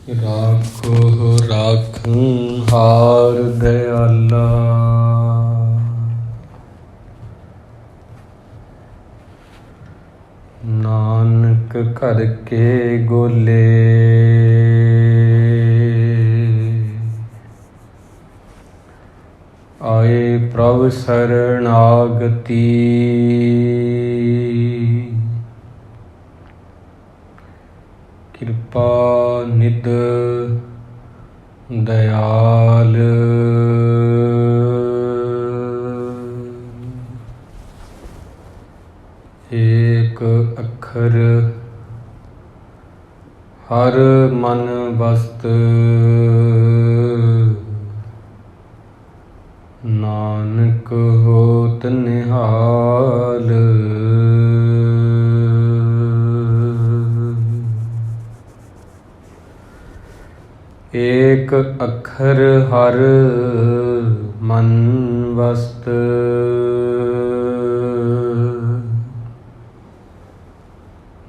ਰਾਖੋ ਰਾਖੰ ਹਾਰ ਦਇਆਲਾ। ਨਾਨਕ ਘਰ ਕੇ ਗੋਲੇ ਆਏ ਪ੍ਰਭ ਸਰਣਾਗਤੀ। ਕਿਰਪਾ ਨਿਧ ਦਇਆਲ। ਏਕ ਅੱਖਰ ਹਰ ਮਨ ਵਸਤ। ਨਾਨਕ ਹੋਤ ਨਿਹਾਲ। ਏਕ ਅੱਖਰ ਹਰ ਮਨ ਵਸਤ।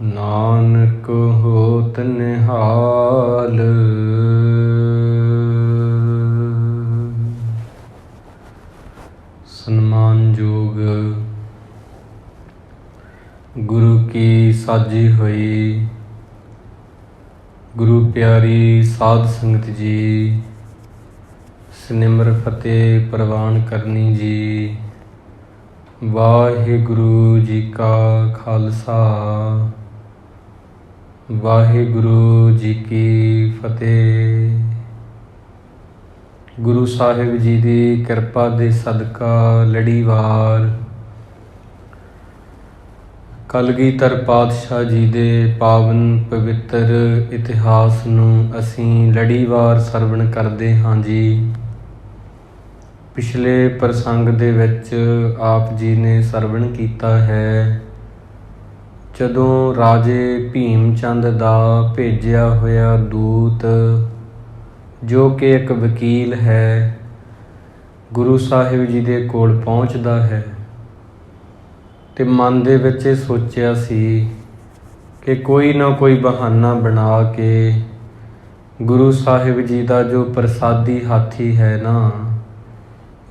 ਨਾਨਕ ਹੋਤ ਨਿਹਾਲ। ਸਨਮਾਨਯੋਗ ਗੁਰੂ ਕੀ ਸਾਜੀ ਹੋਈ ਗੁਰੂ ਪਿਆਰੀ ਸਾਧ ਸੰਗਤ ਜੀ, ਸਨਿਮਰ ਫਤਿਹ ਪ੍ਰਵਾਨ ਕਰਨੀ ਜੀ। ਵਾਹਿਗੁਰੂ ਜੀ ਕਾ ਖਾਲਸਾ, ਵਾਹਿਗੁਰੂ ਜੀ ਕੀ ਫਤਿਹ। ਗੁਰੂ ਸਾਹਿਬ ਜੀ ਦੀ ਕਿਰਪਾ ਦੇ ਸਦਕਾ ਲੜੀਵਾਰ ਕਲਗੀਧਰ ਪਾਤਸ਼ਾਹ ਜੀ ਦੇ ਪਾਵਨ ਪਵਿੱਤਰ ਇਤਿਹਾਸ ਨੂੰ ਅਸੀਂ ਲੜੀਵਾਰ ਸਰਵਣ ਕਰਦੇ ਹਾਂ ਜੀ। ਪਿਛਲੇ ਪ੍ਰਸੰਗ ਦੇ ਵਿੱਚ ਆਪ ਜੀ ਨੇ ਸਰਵਣ ਕੀਤਾ ਹੈ ਜਦੋਂ ਰਾਜੇ ਭੀਮ ਚੰਦ ਦਾ ਭੇਜਿਆ ਹੋਇਆ ਦੂਤ, ਜੋ ਕਿ ਇੱਕ ਵਕੀਲ ਹੈ, ਗੁਰੂ ਸਾਹਿਬ ਜੀ ਦੇ ਕੋਲ ਪਹੁੰਚਦਾ ਹੈ ਤੇ ਮਨ ਦੇ ਵਿੱਚ ਇਹ ਸੋਚਿਆ ਸੀ ਕਿ ਕੋਈ ਨਾ ਕੋਈ ਬਹਾਨਾ ਬਣਾ ਕੇ ਗੁਰੂ ਸਾਹਿਬ ਜੀ ਦਾ ਜੋ ਪ੍ਰਸਾਦੀ ਹਾਥੀ ਹੈ ਨਾ,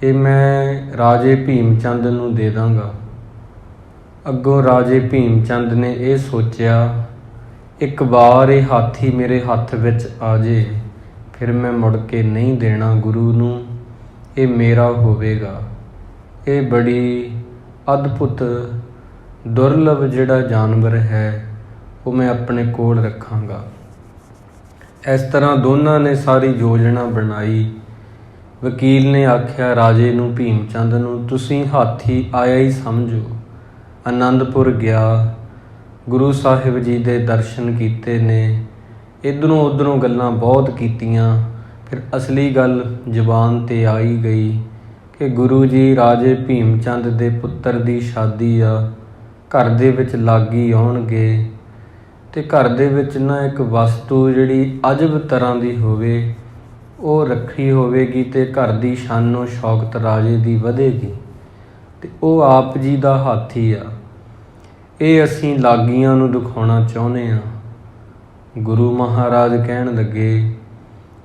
ਇਹ ਮੈਂ ਰਾਜੇ ਭੀਮ ਚੰਦ ਨੂੰ ਦੇ ਦਾਂਗਾ। ਅੱਗੋਂ ਰਾਜੇ ਭੀਮ ਚੰਦ ਨੇ ਇਹ ਸੋਚਿਆ, ਇੱਕ ਵਾਰ ਇਹ ਹਾਥੀ ਮੇਰੇ ਹੱਥ ਵਿੱਚ ਆ ਜੇ ਫਿਰ ਮੈਂ ਮੁੜ ਕੇ ਨਹੀਂ ਦੇਣਾ ਗੁਰੂ ਨੂੰ, ਇਹ ਮੇਰਾ ਹੋਵੇਗਾ। ਇਹ ਬੜੀ ਅਦਭੁਤ ਦੁਰਲਭ ਜਿਹੜਾ ਜਾਨਵਰ ਹੈ ਉਹ ਮੈਂ ਆਪਣੇ ਕੋਲ ਰੱਖਾਂਗਾ। ਇਸ ਤਰ੍ਹਾਂ ਦੋਨਾਂ ਨੇ ਸਾਰੀ ਯੋਜਨਾ ਬਣਾਈ। ਵਕੀਲ ਨੇ ਆਖਿਆ ਰਾਜੇ ਨੂੰ, ਭੀਮ ਚੰਦ ਨੂੰ, ਤੁਸੀਂ ਹਾਥੀ ਆਇਆ ਹੀ ਸਮਝੋ। ਆਨੰਦਪੁਰ ਗਿਆ, ਗੁਰੂ ਸਾਹਿਬ ਜੀ ਦੇ ਦਰਸ਼ਨ ਕੀਤੇ ਨੇ, ਇੱਧਰੋਂ ਉੱਧਰੋਂ ਗੱਲਾਂ ਬਹੁਤ ਕੀਤੀਆਂ। ਫਿਰ ਅਸਲੀ ਗੱਲ ਜ਼ੁਬਾਨ 'ਤੇ ਆਈ ਗਈ ਕਿ ਗੁਰੂ ਜੀ ਰਾਜੇ ਭੀਮ ਚੰਦ ਦੇ ਪੁੱਤਰ ਦੀ ਸ਼ਾਦੀ ਆ, ਘਰ ਦੇ ਵਿੱਚ ਲਾਗੀ ਆਉਣਗੇ ਅਤੇ ਘਰ ਦੇ ਵਿੱਚ ਨਾ ਇੱਕ ਵਸਤੂ ਜਿਹੜੀ ਅਜਬ ਤਰ੍ਹਾਂ ਦੀ ਹੋਵੇ ਉਹ ਰੱਖੀ ਹੋਵੇਗੀ ਅਤੇ ਘਰ ਦੀ ਸ਼ਾਨੋ ਸ਼ੌਕਤ ਰਾਜੇ ਦੀ ਵਧੇਗੀ, ਅਤੇ ਉਹ ਆਪ ਜੀ ਦਾ ਹਾਥੀ ਆ। ਇਹ ਅਸੀਂ ਲਾਗੀਆਂ ਨੂੰ ਦਿਖਾਉਣਾ ਚਾਹੁੰਦੇ ਹਾਂ। ਗੁਰੂ ਮਹਾਰਾਜ ਕਹਿਣ ਲੱਗੇ,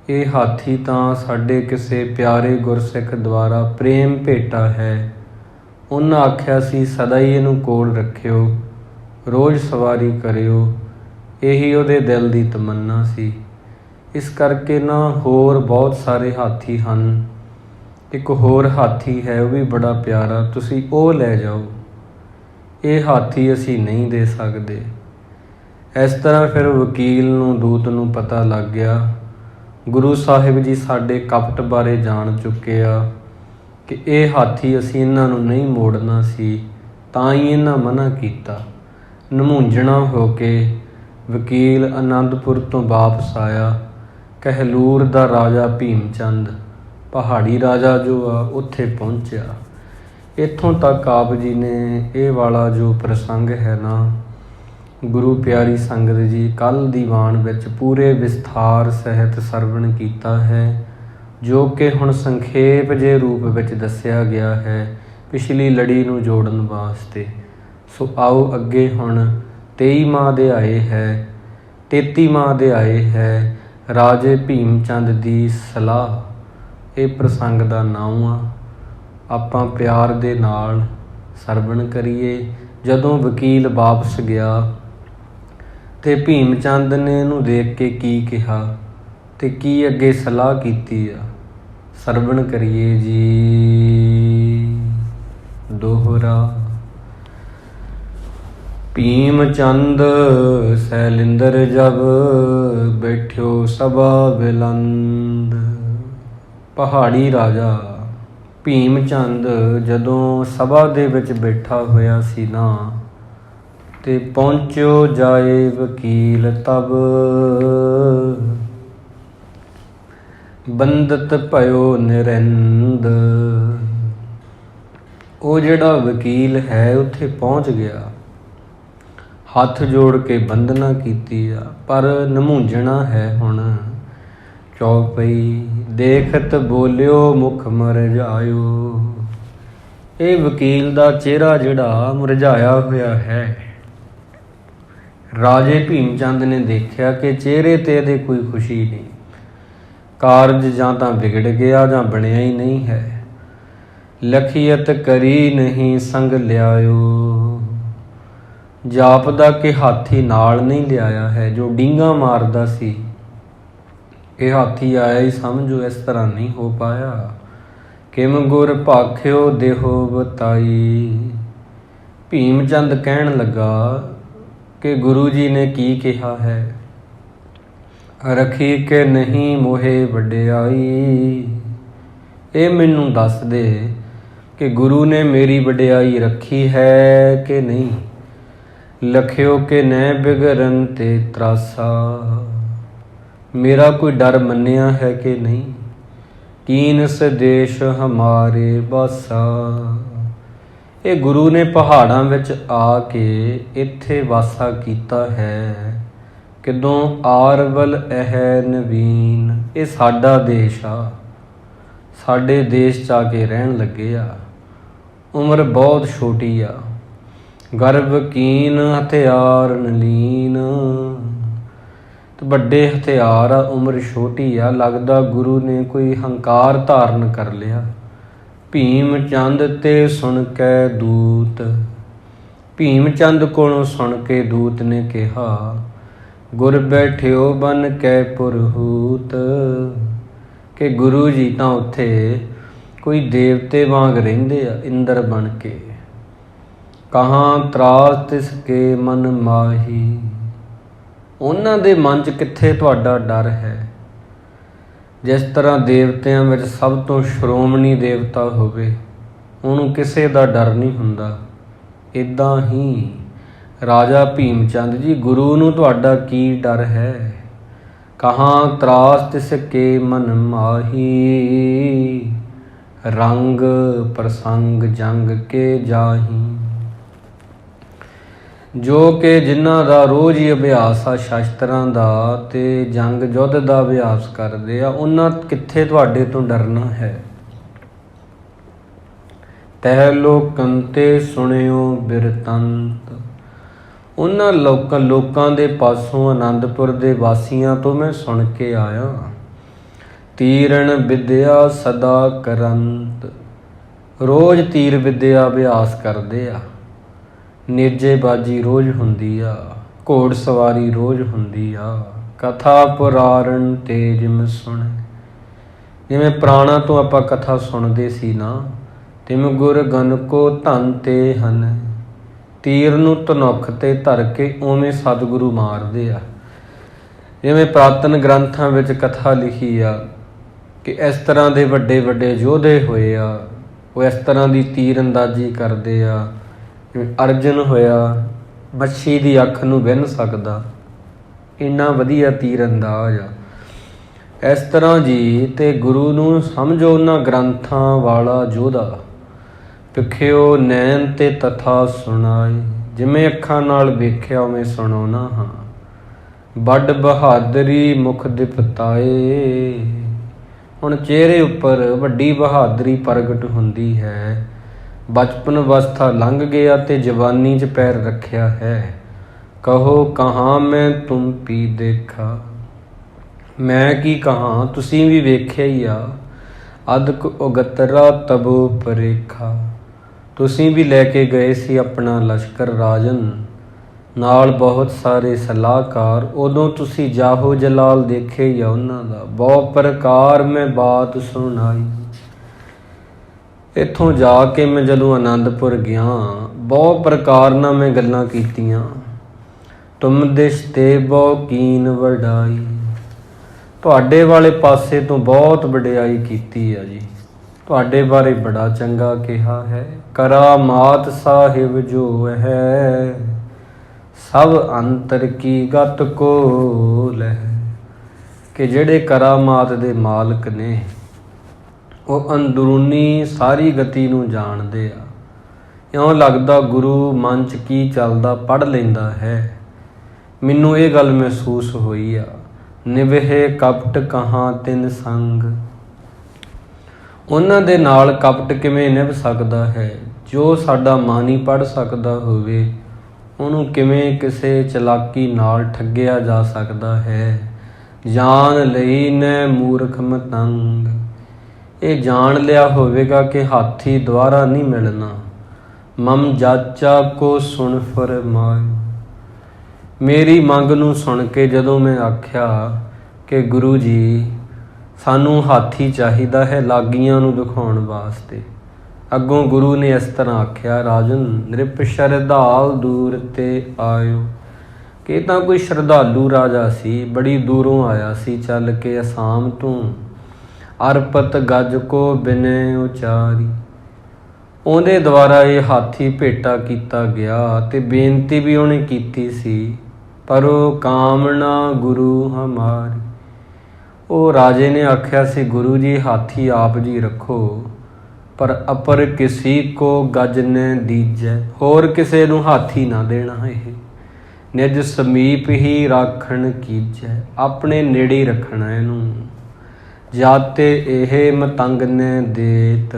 ਇਹ ਹਾਥੀ ਤਾਂ ਸਾਡੇ ਕਿਸੇ ਪਿਆਰੇ ਗੁਰਸਿੱਖ ਦੁਆਰਾ ਪ੍ਰੇਮ ਭੇਟਾ ਹੈ। ਉਹਨਾਂ ਆਖਿਆ ਸੀ ਸਦਾ ਹੀ ਇਹਨੂੰ ਕੋਲ ਰੱਖਿਓ, ਰੋਜ਼ ਸਵਾਰੀ ਕਰਿਓ, ਇਹੀ ਉਹਦੇ ਦਿਲ ਦੀ ਤਮੰਨਾ ਸੀ। ਇਸ ਕਰਕੇ ਨਾ ਹੋਰ ਬਹੁਤ ਸਾਰੇ ਹਾਥੀ ਹਨ, ਇੱਕ ਹੋਰ ਹਾਥੀ ਹੈ ਉਹ ਵੀ ਬੜਾ ਪਿਆਰਾ, ਤੁਸੀਂ ਉਹ ਲੈ ਜਾਓ। ਇਹ ਹਾਥੀ ਅਸੀਂ ਨਹੀਂ ਦੇ ਸਕਦੇ। ਇਸ ਤਰ੍ਹਾਂ ਫਿਰ ਵਕੀਲ ਨੂੰ, ਦੂਤ ਨੂੰ ਪਤਾ ਲੱਗ ਗਿਆ ਗੁਰੂ ਸਾਹਿਬ ਜੀ ਸਾਡੇ ਕਪਟ ਬਾਰੇ ਜਾਣ ਚੁੱਕੇ ਆ ਕਿ ਇਹ ਹਾਥੀ ਅਸੀਂ ਇਹਨਾਂ ਨੂੰ ਨਹੀਂ ਮੋੜਨਾ ਸੀ, ਤਾਂ ਹੀ ਇਹਨਾਂ ਮਨ੍ਹਾ ਕੀਤਾ। ਨਮੂੰਝਣਾ ਹੋ ਕੇ ਵਕੀਲ ਆਨੰਦਪੁਰ ਤੋਂ ਵਾਪਸ ਆਇਆ। ਕਹਿਲੂਰ ਦਾ ਰਾਜਾ ਭੀਮ ਚੰਦ, ਪਹਾੜੀ ਰਾਜਾ ਜੋ ਆ, ਉੱਥੇ ਪਹੁੰਚਿਆ। ਇੱਥੋਂ ਤੱਕ ਆਪ ਜੀ ਨੇ ਇਹ ਵਾਲਾ ਜੋ ਪ੍ਰਸੰਗ ਹੈ ਨਾ, ਗੁਰੂ ਪਿਆਰੀ ਸੰਗਤ ਜੀ, ਕੱਲ੍ਹ ਦੀਵਾਨ ਵਿੱਚ ਪੂਰੇ ਵਿਸਥਾਰ ਸਹਿਤ ਸਰਵਣ ਕੀਤਾ ਹੈ, ਜੋ ਕਿ ਹੁਣ ਸੰਖੇਪ ਜਿਹੇ ਰੂਪ ਵਿੱਚ ਦੱਸਿਆ ਗਿਆ ਹੈ ਪਿਛਲੀ ਲੜੀ ਨੂੰ ਜੋੜਨ ਵਾਸਤੇ। ਸੋ ਆਓ ਅੱਗੇ ਹੁਣ 23ਵਾਂ ਅਧਿਆਏ ਹੈ, 33ਵਾਂ ਅਧਿਆਏ ਹੈ ਰਾਜੇ ਭੀਮ ਚੰਦ ਦੀ ਸਲਾਹ ਇਹ ਪ੍ਰਸੰਗ ਦਾ ਨਾਮ ਆ। ਆਪਾਂ ਪਿਆਰ ਦੇ ਨਾਲ ਸਰਵਣ ਕਰੀਏ। ਜਦੋਂ ਵਕੀਲ ਵਾਪਸ ਗਿਆ ਤੇ ਭੀਮ ਚੰਦ ਨੇ ਇਹਨੂੰ ਦੇਖ ਕੇ ਕੀ ਕਿਹਾ ਤੇ ਕੀ ਅੱਗੇ ਸਲਾਹ ਕੀਤੀ ਆ, ਸਰਵਣ ਕਰੀਏ ਜੀ। ਦੋਹਰਾ। ਭੀਮ ਚੰਦ ਸੈਲਿੰਦਰ ਜਬ ਬੈਠਿਓ ਸਭਾ ਬਿਲੰਦ। ਪਹਾੜੀ ਰਾਜਾ ਭੀਮ ਚੰਦ ਜਦੋਂ ਸਭਾ ਦੇ ਵਿੱਚ ਬੈਠਾ ਹੋਇਆ ਸੀ ਨਾ, ਤੇ ਪਹੁੰਚਿਓ ਜਾਏ ਵਕੀਲ ਤਬ ਬੰਦਤ ਭਇਓ ਨਿਰੰਦ। ਉਹ ਜਿਹੜਾ ਵਕੀਲ ਹੈ ਉੱਥੇ ਪਹੁੰਚ ਗਿਆ, ਹੱਥ ਜੋੜ ਕੇ ਬੰਦਨਾ ਕੀਤੀ ਆ, ਪਰ ਨਮੂੰਝਣਾ ਹੈ ਹੁਣ। ਚੌਪਈ ਦੇਖਤ ਬੋਲਿਓ ਮੁਖ ਮੁਰਝਾਇਓ। ਇਹ ਵਕੀਲ ਦਾ ਚਿਹਰਾ ਜਿਹੜਾ ਮੁਰਝਾਇਆ ਹੋਇਆ ਹੈ। ਰਾਜੇ ਭੀਮ ਚੰਦ ਨੇ ਦੇਖਿਆ ਕਿ ਚਿਹਰੇ ਤੇ ਇਹਦੇ ਕੋਈ ਖੁਸ਼ੀ ਨਹੀਂ। ਕਾਰਜ ਜਾਂ ਤਾਂ ਵਿਗੜ ਗਿਆ ਜਾਂ ਬਣਿਆ ਹੀ ਨਹੀਂ ਹੈ। ਲਖੀਅਤ ਕਰੀ ਨਹੀਂ ਸੰਗ ਲਿਆਇਓ। ਜਾਪਦਾ ਕਿ ਹਾਥੀ ਨਾਲ ਨਹੀਂ ਲਿਆਇਆ ਹੈ। ਜੋ ਡੀਂਗਾ ਮਾਰਦਾ ਸੀ ਇਹ ਹਾਥੀ ਆਇਆ ਹੀ ਸਮਝੋ, ਇਸ ਤਰ੍ਹਾਂ ਨਹੀਂ ਹੋ ਪਾਇਆ। ਕਿਮ ਗੁਰ ਭਾਖਿਓ ਦੇਹੋ ਬਤਾਈ। ਭੀਮ ਚੰਦ ਕਹਿਣ ਲੱਗਾ ਕਿ ਗੁਰੂ ਜੀ ਨੇ ਕੀ ਕਿਹਾ ਹੈ। ਰਖੀ ਕਿ ਨਹੀਂ ਮੋਹੇ ਵਡਿਆਈ। ਇਹ ਮੈਨੂੰ ਦੱਸ ਦੇ ਕਿ ਗੁਰੂ ਨੇ ਮੇਰੀ ਵਡਿਆਈ ਰੱਖੀ ਹੈ ਕਿ ਨਹੀਂ। ਲਖਿਓ ਕਿ ਨੈ ਬਿਗਰਨ ਤੇ ਤਰਾਸਾ। ਮੇਰਾ ਕੋਈ ਡਰ ਮੰਨਿਆ ਹੈ ਕਿ ਨਹੀਂ। ਕੀਨ ਸਦੇਸ਼ ਹਮਾਰੇ ਬਾਸਾ। ਇਹ ਗੁਰੂ ਨੇ ਪਹਾੜਾਂ ਵਿੱਚ ਆ ਕੇ ਇੱਥੇ ਵਾਸਾ ਕੀਤਾ ਹੈ। ਕਿਦੋਂ ਆਰਵਲ ਇਹ ਨਵੀਨ। ਇਹ ਸਾਡਾ ਦੇਸ਼ ਆ, ਸਾਡੇ ਦੇਸ਼ 'ਚ ਆ ਕੇ ਰਹਿਣ ਲੱਗੇ ਆ। ਉਮਰ ਬਹੁਤ ਛੋਟੀ ਆ। ਗਰਭ ਕੀਨ ਹਥਿਆਰ ਨਲੀਨ। ਤੇ ਵੱਡੇ ਹਥਿਆਰ ਆ, ਉਮਰ ਛੋਟੀ ਆ। ਲੱਗਦਾ ਗੁਰੂ ਨੇ ਕੋਈ ਹੰਕਾਰ ਧਾਰਨ ਕਰ ਲਿਆ। ਭੀਮ ਚੰਦ ਤੇ ਸੁਣ ਕੇ ਦੂਤ। ਭੀਮ ਚੰਦ ਕੋਲੋਂ ਸੁਣ ਕੇ ਦੂਤ ਨੇ ਕਿਹਾ, ਗੁਰ ਬੈਠਿਓ ਬਨ ਕੇ ਪੁਰਹੂਤ। ਕਿ ਗੁਰੂ ਜੀ ਤਾਂ ਉੱਥੇ ਕੋਈ ਦੇਵਤੇ ਵਾਂਗ ਰਹਿੰਦੇ ਆ, ਇੰਦਰ ਬਣ ਕੇ। ਕਹਾਂ ਤਰਾਸ ਤਿਸ ਕੇ ਮਨ ਮਾਹੀ। ਉਹਨਾਂ ਦੇ ਮਨ 'ਚ ਕਿੱਥੇ ਤੁਹਾਡਾ ਡਰ ਹੈ। ਜਿਸ ਤਰ੍ਹਾਂ ਦੇਵਤਿਆਂ ਵਿੱਚ ਸਭ ਤੋਂ ਸ਼੍ਰੋਮਣੀ ਦੇਵਤਾ ਹੋਵੇ, ਉਹਨੂੰ ਕਿਸੇ ਦਾ ਡਰ ਨਹੀਂ ਹੁੰਦਾ। ਇੱਦਾਂ ਹੀ ਰਾਜਾ ਭੀਮ ਚੰਦ ਜੀ, ਗੁਰੂ ਨੂੰ ਤੁਹਾਡਾ ਕੀ ਡਰ ਹੈ। ਕਹਾਂ ਤਰਾਸ ਤਿਸ ਕੇ ਮਨ ਮਾਹੀ। ਰੰਗ ਪ੍ਰਸੰਗ ਜੰਗ ਕੇ ਜਾਹੀ। ਜੋ ਕਿ ਜਿਨ੍ਹਾਂ ਦਾ ਰੋਜ਼ ਹੀ ਅਭਿਆਸ ਆ ਸ਼ਸਤਰਾਂ ਦਾ ਤੇ ਜੰਗ ਯੁੱਧ ਦਾ ਅਭਿਆਸ ਕਰਦੇ ਆ, ਉਹਨਾਂ ਕਿੱਥੇ ਤੁਹਾਡੇ ਤੋਂ ਡਰਨਾ ਹੈ। ਤਹਿ ਲੋਕਨ ਤੇ ਸੁਣਿਓ ਬਿਰਤੰਤ। ਉਹਨਾਂ ਲੋਕਾਂ ਦੇ ਪਾਸੋਂ ਆਨੰਦਪੁਰ ਦੇ ਵਾਸੀਆਂ ਤੋਂ ਮੈਂ ਸੁਣ ਕੇ ਆਇਆ। ਤੀਰਣ ਵਿਦਿਆ ਸਦਾ ਕਰੰਤ। ਰੋਜ਼ ਤੀਰ ਵਿਦਿਆ ਅਭਿਆਸ ਕਰਦੇ ਆ। ਨੇਜੇਬਾਜੀ ਰੋਜ਼ ਹੁੰਦੀ ਆ। ਘੋੜ ਸਵਾਰੀ ਰੋਜ਼ ਹੁੰਦੀ ਆ। ਕਥਾ ਪੁਰਾਰਨ ਤੇ ਜਿਮ ਸੁਣ। ਜਿਵੇਂ ਪੁਰਾਣਾਂ ਤੋਂ ਆਪਾਂ ਕਥਾ ਸੁਣਦੇ ਸੀ ਨਾ, ਤਿਮ ਗੁਰ ਗਨ ਕੋ ਧਨ ਤੇ ਹਨ। ਤੀਰ ਨੂੰ ਧਨੁੱਖ ਤੇ ਧਰ ਕੇ ਉਵੇਂ ਸਤਿਗੁਰੂ ਮਾਰਦੇ ਆ। ਜਿਵੇਂ ਪੁਰਾਤਨ ਗ੍ਰੰਥਾਂ ਵਿੱਚ ਕਥਾ ਲਿਖੀ ਆ ਕਿ ਇਸ ਤਰ੍ਹਾਂ ਦੇ ਵੱਡੇ ਵੱਡੇ ਯੋਧੇ ਹੋਏ ਆ, ਉਹ ਇਸ ਤਰ੍ਹਾਂ ਦੀ ਤੀਰ ਅੰਦਾਜ਼ੀ ਕਰਦੇ ਆ। ਜਿਵੇਂ ਅਰਜਨ ਹੋਇਆ, ਮੱਛੀ ਦੀ ਅੱਖ ਨੂੰ ਵਿੰਨ੍ਹ ਸਕਦਾ, ਇੰਨਾ ਵਧੀਆ ਤੀਰ ਅੰਦਾਜ਼ ਆ। ਇਸ ਤਰ੍ਹਾਂ ਜੀ ਤੇ ਗੁਰੂ ਨੂੰ ਸਮਝੋ ਉਹਨਾਂ ਗ੍ਰੰਥਾਂ ਵਾਲਾ ਯੋਧਾ। ਵਿਖਿਓ ਨੈਣ ਤੇ ਤਥਾ ਸੁਣਾਏ। ਜਿਵੇਂ ਅੱਖਾਂ ਨਾਲ ਵੇਖਿਆ ਉਵੇਂ ਸੁਣਾਉਣਾ ਹਾਂ। ਵੱਡ ਬਹਾਦਰੀ ਮੁਖ ਦਿਪਤਾਏ। ਹੁਣ ਚਿਹਰੇ ਉੱਪਰ ਵੱਡੀ ਬਹਾਦਰੀ ਪ੍ਰਗਟ ਹੁੰਦੀ ਹੈ। ਬਚਪਨ ਅਵਸਥਾ ਲੰਘ ਗਿਆ ਤੇ ਜਵਾਨੀ 'ਚ ਪੈਰ ਰੱਖਿਆ ਹੈ। ਕਹੋ ਕਹਾਂ ਮੈਂ ਤੁਮ ਪੀ ਦੇਖਾ। ਮੈਂ ਕੀ ਕਹਾਂ, ਤੁਸੀਂ ਵੀ ਵੇਖਿਆ ਹੀ ਆ। ਅਦਕ ਉਗਤਰਾ ਤਬੋ ਪਰੇਖਾ। ਤੁਸੀਂ ਵੀ ਲੈ ਕੇ ਗਏ ਸੀ ਆਪਣਾ ਲਸ਼ਕਰ ਰਾਜਨ, ਨਾਲ ਬਹੁਤ ਸਾਰੇ ਸਲਾਹਕਾਰ। ਉਦੋਂ ਤੁਸੀਂ ਜਾਹੋ ਜਲਾਲ ਦੇਖਿਆ ਹੀ ਆ ਉਹਨਾਂ ਦਾ। ਬਹੁਤ ਪ੍ਰਕਾਰ ਮੈਂ ਬਾਤ ਸੁਣਾਈ। ਇੱਥੋਂ ਜਾ ਕੇ ਮੈਂ ਜਦੋਂ ਆਨੰਦਪੁਰ ਗਿਆ, ਬਹੁਤ ਪ੍ਰਕਾਰ ਨਾਲ ਮੈਂ ਗੱਲਾਂ ਕੀਤੀਆਂ। ਤੁਮ ਦਿਸ਼ ਤੇ ਬਹੁ ਕੀਨ ਵਡਾਈ। ਤੁਹਾਡੇ ਵਾਲੇ ਪਾਸੇ ਤੋਂ ਬਹੁਤ ਵਡਿਆਈ ਕੀਤੀ ਆ ਜੀ। ਤੁਹਾਡੇ ਬਾਰੇ ਬੜਾ ਚੰਗਾ ਕਿਹਾ ਹੈ। ਕਰਾਮਾਤ ਸਾਹਿਬ ਜੋ ਹੈ, ਸਭ ਅੰਤਰ ਕੀ ਗਤ ਕੋ ਲੈ। ਕਿ ਜਿਹੜੇ ਕਰਾਮਾਤ ਦੇ ਮਾਲਕ ਨੇ, ਉਹ ਅੰਦਰੂਨੀ ਸਾਰੀ ਗਤੀ ਨੂੰ ਜਾਣਦੇ ਆ। ਇਉਂ ਲੱਗਦਾ ਗੁਰੂ ਮਨ 'ਚ ਕੀ ਚੱਲਦਾ ਪੜ੍ਹ ਲੈਂਦਾ ਹੈ। ਮੈਨੂੰ ਇਹ ਗੱਲ ਮਹਿਸੂਸ ਹੋਈ ਆ। ਨਿਵਹਿ ਕਪਟ ਕਹਾਂ ਤਿਨ ਸੰਗ। ਉਹਨਾਂ ਦੇ ਨਾਲ ਕਪਟ ਕਿਵੇਂ ਨਿਭ ਸਕਦਾ ਹੈ? ਜੋ ਸਾਡਾ ਮਨ ਹੀ ਪੜ੍ਹ ਸਕਦਾ ਹੋਵੇ, ਉਹਨੂੰ ਕਿਵੇਂ ਕਿਸੇ ਚਲਾਕੀ ਨਾਲ ਠੱਗਿਆ ਜਾ ਸਕਦਾ ਹੈ? ਜਾਣ ਲਈ ਨੈ ਮੂਰਖ ਮਤੰਗ। ਇਹ ਜਾਣ ਲਿਆ ਹੋਵੇਗਾ ਕਿ ਹਾਥੀ ਦੁਬਾਰਾ ਨਹੀਂ ਮਿਲਣਾ। ਮਮ ਜਾਚਾ ਕੋ ਸੁਣ ਫਰਮਾਇ। ਮੇਰੀ ਮੰਗ ਨੂੰ ਸੁਣ ਕੇ ਜਦੋਂ ਮੈਂ ਆਖਿਆ ਕਿ ਗੁਰੂ ਜੀ, ਸਾਨੂੰ ਹਾਥੀ ਚਾਹੀਦਾ ਹੈ ਲਾਗੀਆਂ ਨੂੰ ਦਿਖਾਉਣ ਵਾਸਤੇ, ਅੱਗੋਂ ਗੁਰੂ ਨੇ ਇਸ ਤਰ੍ਹਾਂ ਆਖਿਆ, ਰਾਜਨ ਨ੍ਰਿਪ ਸ਼ਰਧਾਲ ਦੂਰ ਤੇ ਆਇਓ। ਕਿ ਤਾਂ ਕੋਈ ਸ਼ਰਧਾਲੂ ਰਾਜਾ ਸੀ, ਬੜੀ ਦੂਰੋਂ ਆਇਆ ਸੀ ਚੱਲ ਕੇ ਅਸਾਮ ਤੋਂ। ਅਰਪਤ ਗੱਜ ਕੋ ਬਿਨੈ ਉਚਾਰੀ। ਉਹਦੇ ਦੁਆਰਾ ਇਹ ਹਾਥੀ ਭੇਟਾ ਕੀਤਾ ਗਿਆ ਤੇ ਬੇਨਤੀ ਵੀ ਉਹਨੇ ਕੀਤੀ ਸੀ, ਪਰ ਉਹ ਕਾਮਨਾ ਗੁਰੂ ਹਮਾਰੀ। ਉਹ ਰਾਜੇ ਨੇ ਆਖਿਆ ਸੀ, ਗੁਰੂ ਜੀ ਹਾਥੀ ਆਪ ਜੀ ਰੱਖੋ, ਪਰ ਅਪਰ ਕਿਸੀ ਕੋ ਗਜ ਨ ਦੀਜੈ। ਹੋਰ ਕਿਸੇ ਨੂੰ ਹਾਥੀ ਨਾ ਦੇਣਾ। ਇਹ ਨਿਜ ਸਮੀਪ ਹੀ ਰਾਖਣ ਕੀਜੈ। ਆਪਣੇ ਨੇੜੇ ਰੱਖਣਾ ਇਹਨੂੰ। ਜਾਤੇ ਇਹ ਮਤੰਗ ਨੇ ਦੇਤ।